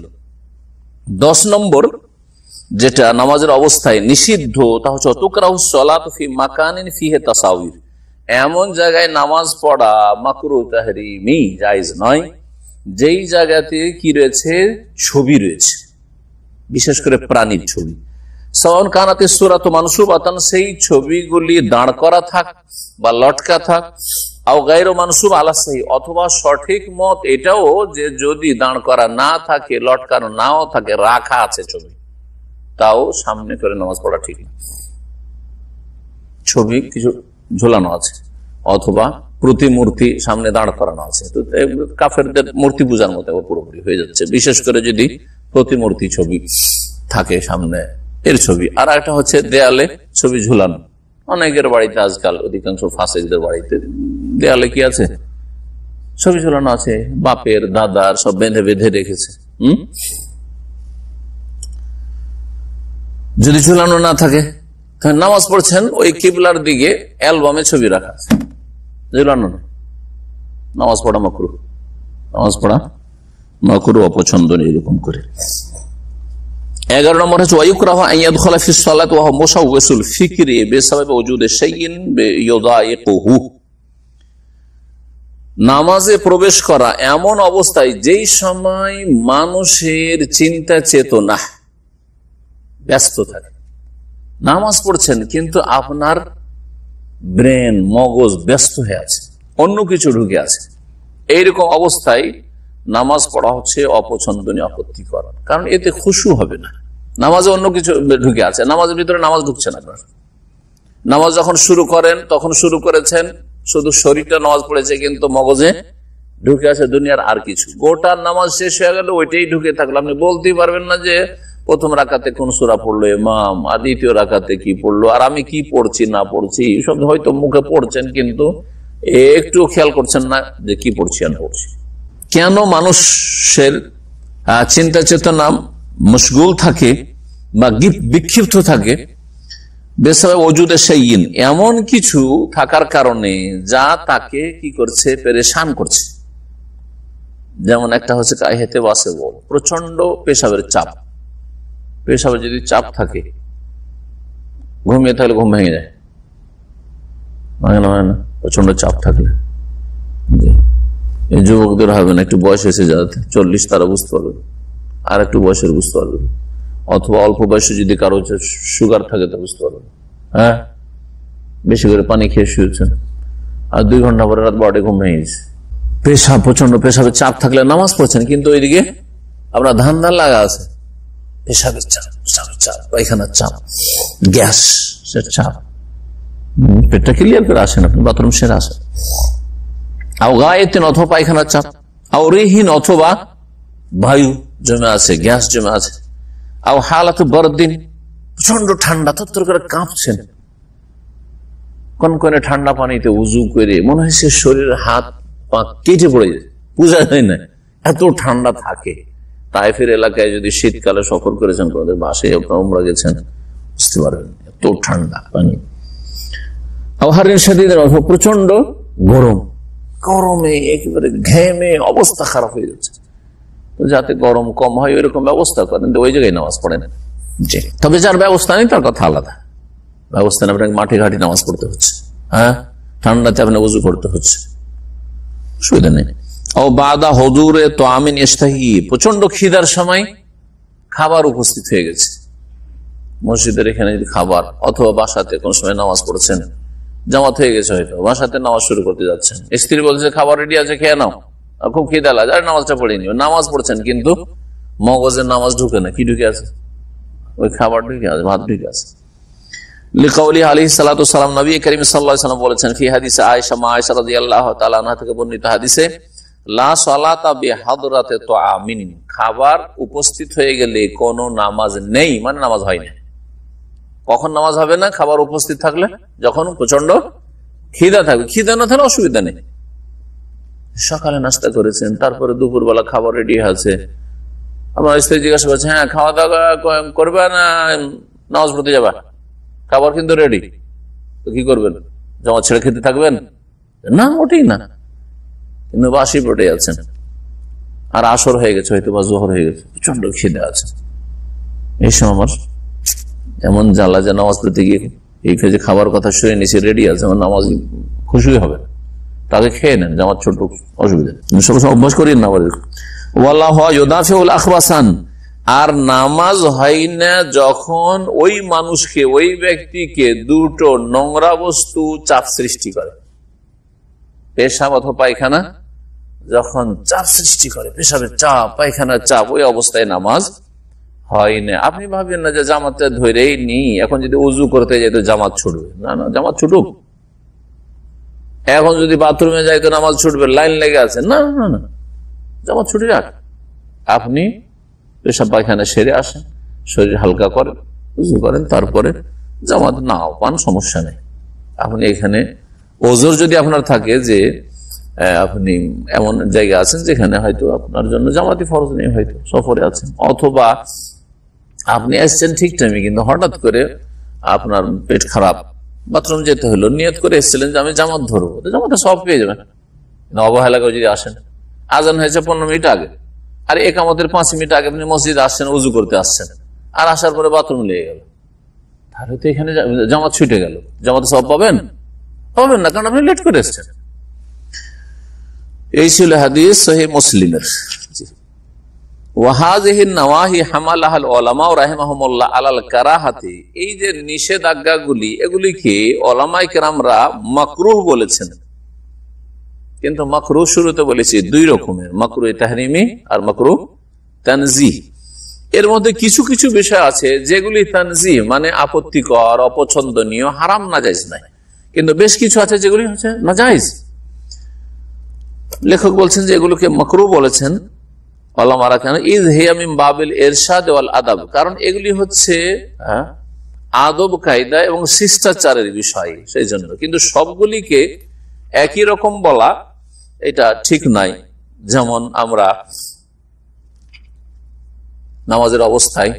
10 নম্বর যেটা নামাজের অবস্থায় নিষিদ্ধ, তা হচ্ছে তুকরাহু সালাতু ফি মাকানিন ফিহি তাসাউর, এমন জায়গায় নামাজ পড়া মাকরুহ তাহরিমি, জায়েজ নয়, যেই জায়গাতে কি রয়েছে, ছবি রয়েছে, বিশেষ করে প্রাণীর ছবি। সাওয়ান কানাতে সূরাত মানসুবাতান, সেই ছবিগুলি দাঁড় করা থাক বা লটকা থাক, আও গায়রু মানসুব আলা সাহি, অথবা সঠিক মত এটাও যে যদি দাঁড় করা না থাকে, লটকানো নাও থাকে, রাখা আছে ছবি, তাও সামনে করে নামাজ পড়া ঠিক না। ছবি কিছু ঝোলানো আছে অথবা প্রতিমূর্তি সামনে দাঁড় করানো আছে, তো কাফেরদের মূর্তি পূজার মতো পুরোপুরি হয়ে যাচ্ছে, বিশেষ করে যদি প্রতিমূর্তি ছবি থাকে সামনে, এর ছবি। আর একটা হচ্ছে দেয়ালে ছবি ঝুলানো। অনেকের বাড়িতে আজকাল, অধিকাংশ ফাসিকদের বাড়িতে দেয়ালে কি আছে, ছবি ঝুলানো আছে, বাপের দাদার সব বেঁধে বেঁধে রেখেছে। যদি ঝুলানো না থাকে, নামাজ পড়ছেন ওই কিবলার দিকে অ্যালবামে ছবি রাখা আছে, ঝুলানো না, নামাজ পড়া মাকরুহ, নামাজ পড়া মাকরুহ, অপছন্দনীয়, এরকম করে। 11 নম্বর হচ্ছে ওয়ায়ুকরাহু আন ইয়াদখুলা ফিস সালাত ওয়া হুয়া মুশাওওয়িসুল ফিকরি বিসাবাবি ওজুদি শাইইন ইউদাইকুহু, নামাজে প্রবেশ করা এমন অবস্থায় যেই সময় মানুষের চিন্তা চেতনা ব্যস্ত থাকে। নামাজ পড়ছেন কিন্তু আপনার ব্রেন, মগজ ব্যস্ত হয়ে আছে, অন্য কিছু ঢুকে আছে, এইরকম অবস্থায় নামাজ পড়া হচ্ছে অপছন্দনীয়, আপত্তিকর, কারণ এতে খুশু হবে না। নামাজে অন্য কিছু ঢুকে আছে, নামাজের ভিতরে নামাজ ঢুকছে না। নামাজ যখন শুরু করেন তখন শুরু করেছেন, শুধু শরীরটা নামাজ পড়েছে কিন্তু মগজে ঢুকে আছে দুনিয়ার আর কিছু। গোটা নামাজ শেষ হয়ে গেল, ওইটাই ঢুকে থাকলো। আপনি বলতেই পারবেন না যে প্রথম রাকাতে কোন সূরা পড়লো ইমাম, আর দ্বিতীয় রাকাতে কি পড়লো, আর আমি কি পড়ছি না পড়ছি, সব হয়তো মুখে পড়ছেন কিন্তু একটু খেয়াল করছেন না যে কি পড়ছি না পড়ছি। কেন মানুষের চিন্তা চেতনা মশগুল থাকে বা বিক্ষিপ্ত থাকে? বেসাবে ওজুদে শাইইন, এমন কিছু থাকার কারণে যা তাকে কি করছে, পেরেশান করছে। যেমন একটা হচ্ছে কাহিতে বাসে বল, প্রচন্ড পেশাবের চাপ। পেশাবের যদি চাপ থাকে, ঘুমিয়ে থাকলে ঘুম ভেঙে যায়, ভাঙে না প্রচন্ড চাপ থাকলে। এই যুবকদের হবে না, একটু বয়স এসে যাতে 40 তারা বুঝতে পারবে, আর একটু বয়সের বুঝতে পারবে, অথবা অল্প বয়সে যদি কারো সুগার থাকে তা বুঝতে পারবে। হ্যাঁ, বেশি করে পানি খেয়ে শুয়েছেন আর 2 ঘন্টা পরে রাত 12টায় ঘুম ভেঙে গেছে। পেশাব, প্রচন্ড পেশাবের চাপ থাকলে নামাজ পড়ছেন কিন্তু ওইদিকে আপনার ধান লাগা আছে, পেশাবের চাপ, পায়খানার চাপ, গ্যাস চাপ, পেটটা ক্লিয়ার করে আসেন, আপনি বাথরুম সেরে আসেন। আওগায়েতিন, অথবা পায়খানার চাপ, আওরিহিন, অথবা বায়ু জমে আছে, গ্যাস জমে আছে, আও হালাতু বরদিন, প্রচন্ড ঠান্ডা, থরথর করে কাঁপছেন, কনকনে ঠান্ডা পানিতে উজু করে মনে হয় সে শরীরের হাত পা কেটে পড়ে যায়, বোঝা যায় না, এত ঠান্ডা থাকে। তাইফের এলাকায় যদি শীতকালে সফর করেছেন, কোন বাসে উমরা গেছেন, বুঝতে পারবেন এত ঠান্ডা পানি। আবহাওয়ার সাথে প্রচন্ড গরম, গরমে একেবারে ঘেমে অবস্থা খারাপ হয়ে যাচ্ছে। যাতে গরম কম হয় এরকম ব্যবস্থা করেন, ওই জায়গায় নামাজ পড়েন। তবে যার ব্যবস্থা নেই তার কথা আলাদা, ব্যবস্থা নেই, আপনাকে মাঠে ঘাটে নামাজ পড়তে হচ্ছে, হ্যাঁ, ঠান্ডাতে আপনাকে ওযু করতে হচ্ছে, অসুবিধা নেই। ও বাদা হুজুরে তো আমিন ইস্তাহি, প্রচন্ড খিদার সময় খাবার উপস্থিত হয়ে গেছে মসজিদের এখানে, যদি খাবার, অথবা বাসাতে কোন সময় নামাজ পড়ছেন, জামাত হয়ে গেছে হয়তো, বাসাতে নামাজ শুরু করতে যাচ্ছেন, স্ত্রী বলছে খাবার রেডি আছে, খেয়ে নাও, খুব খিদা লাগে, আর নামাজটা পড়ে নিও, নামাজ পড়ছেন কিন্তু মগজের নামাজ ঢুকে না, কি ঢুকে আছে? ওই খাবার ঢুকে আছে, ভাত ঢুকে আছে। লিকাউলি আলাইহিস সালাতু ওয়াস সালাম, নবী করিম সাল্লাল্লাহু আলাইহি ওয়াসাল্লাম বলেছেন ফি হাদিসে আয়েশা, মা আয়েশা রাদিয়াল্লাহু তাআলা আনহা থেকে বর্ণিত হাদিসে, লা সালাতা বিহাদরাতে তুআমিন, খাবার উপস্থিত হয়ে গেলে কোনো নামাজ নেই, মানে নামাজ হয় না। কখন নামাজ হবে না? খাবার উপস্থিত থাকলে, যখন প্রচন্ড খিদা থাকবে, খিদা না থাকলে অসুবিধা নেই। সকালে নাস্তা করেছেন, তারপরে দুপুরবেলা খাবার রেডি আছে, আমার স্ত্রী জিজ্ঞাসা করছে, হ্যাঁ খাওয়া দাওয়া করবে না নামাজ পড়তে যাবা, খাবার কিন্তু রেডি, তো কি করবেন? জামাত ছেড়ে খেতে থাকবেন? না, ওটাই না, কিন্তু বাসি পড়ে আছেন, আর আসর হয়ে গেছে হয়তো, বা জোহর হয়ে গেছে, প্রচন্ড খিদে আছে। এই সময় আমার এমন জ্বালা যে নামাজ পড়তে গিয়ে এই যে খাবার কথা শুনে নিচে রেডি আছে, আমার নামাজ খুশি হবে, তাকে খেয়ে নেন, জামাত ছোট, অসুবিধা, সবসময় অভ্যাস করি না। আর নামাজ হয় না যখন ওই মানুষকে, ওই ব্যক্তিকে দুটো নোংরা বস্তু চাপ সৃষ্টি করে, পেশাব অথবা পায়খানা যখন চাপ সৃষ্টি করে, পেশাবের চাপ, পায়খানার চাপ, ওই অবস্থায় নামাজ হয় না। আপনি ভাবেন না যে জামাতটা ধরেই নি, এখন যদি উজু করতে যাই তো জামাত ছুটবে, না না, জামাত ছুটুক। এখন যদি বাথরুমে যাই তো নামাজ ছুটবে, লাইন লেগে আছে, না না না, জামাত ছুটি রাখ। আপনি পেশাব পায়খানা সেরে আসেন, শরীর হালকা করেন, উজু করেন, তারপরে জামাত নাও পান, সমস্যা নেই। আপনি এখানে ওজোর যদি আপনার থাকে যে আপনি এমন জায়গা আছেন যেখানে হয়তো আপনার জন্য জামাতি ফরজ নেই, হয়তো সফরে আছেন, অথবা আপনি এসছেন ঠিক টাইমে, কিন্তু হঠাৎ করে আপনার পেট খারাপ, বাথরুম যেতে হলো, নিয়ত করে এসেছিলেন যে আমি জামাত ধরবো, জামাতে সব পেয়ে যাবেন। অবহেলা করে যদি আসেন, আজান হয়েছে 15 মিনিট আগে, আর একামতের 5 মিনিট আগে আপনি মসজিদ আসছেন, উজু করতে আসছেন, আর আসার পরে বাথরুম লেগে গেল, তাহলে তো এখানে জামাত ছুটে গেল, জামাতে সব পাবেন? পাবেন না, কারণ আপনি লেট করে এসছেন। এই ছিল হাদিস সহিহ মুসলিমের। এই যে নিষেধাজ্ঞাগুলি, এগুলিকে উলামায়ে কেরামরা মাকরুহ বলেছেন, কিন্তু মাকরুহ শুরুতে বলেছি 2 রকমের, মাকরুহ তাহরিমি আর মাকরুহ তানজিহ। এর মধ্যে কিছু কিছু বিষয় আছে যেগুলি তানজিহ মানে আপত্তিকর, অপছন্দনীয়, হারাম, নাজায়েজ নাই, কিন্তু বেশ কিছু আছে যেগুলি হচ্ছে নাজায়েজ। লেখক বলছেন যে এগুলোকে মাকরুহ বলেছেন উলামারা, কেন? ইয হিয়া মিন বাবিল ইরশাদ ওয়াল আদাব, কারণ এগুলি হচ্ছে আদব কায়দা এবং শিষ্টাচারের বিষয়, সেই জন্য। কিন্তু সবগুলিকে একই রকম বলা এটা ঠিক নাই। যেমন আমরা নামাজের অবস্থায়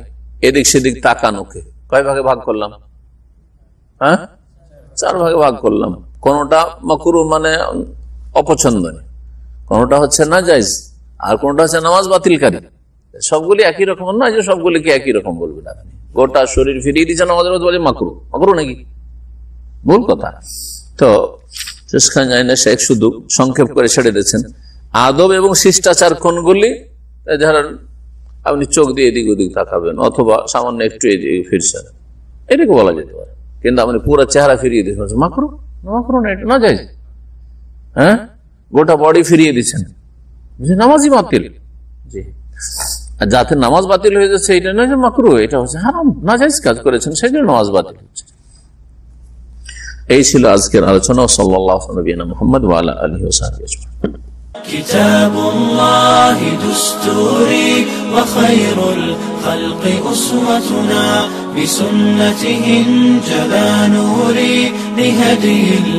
এদিক সেদিক তাকানোকে কয় ভাগে ভাগ করলাম? 4 ভাগে ভাগ করলাম। কোনটা মাকরুহ মানে অপছন্দনীয়, কোনটা হচ্ছে নাজায়েজ, আর কোনটা হচ্ছে নামাজ বাতিলকারী। সবগুলি একই রকম না যে সবগুলিকে একই রকম বলবেন আপনি। গোটা শরীর ফিরিয়ে দিচ্ছে নামাজের মধ্যে বলে মাকরুহ, মাকরুহ নাকি? ভুল কথা। তো শেষখান যায় না, শেখ শুধু সংক্ষেপ করে ছেড়ে দিয়েছেন। আদব এবং শিষ্টাচার কোনগুলি? ধরেন আপনি চোখ দিয়ে এদিক ওদিক তাকাবেন, অথবা সামান্য একটু এদিকে ফিরছেন, এটাকে বলা যেতে পারে। কিন্তু আপনি পুরো চেহারা ফিরিয়ে দিচ্ছেন, মাকরুহ, মাকরুহ না, এটা নাজায়েজ। হ্যাঁ, গোটা বডি ফিরিয়ে দিচ্ছেন, নামাজই বাতিল। জি, আর যাতে নামাজ বাতিল হয়ে যাচ্ছে এটা নয় যে মাকরুহ, এটা হচ্ছে হারাম, নাজায়েজ কাজ করেছেন, সেই জন্য নামাজ বাতিল হচ্ছে। এই ছিল আজকের আলোচনা। সাল্লাল্লাহু আলাইহি মুহাম্মদ ওয়া আলা আলিহি ওয়া সাহবিহি আজমাইন। কিতাবুল্লাহি দুস্তুরি ওয়া খায়রুল খালকি উসওয়াতুনা বিসুন্নতিহি জালা নূরি লিহাদিল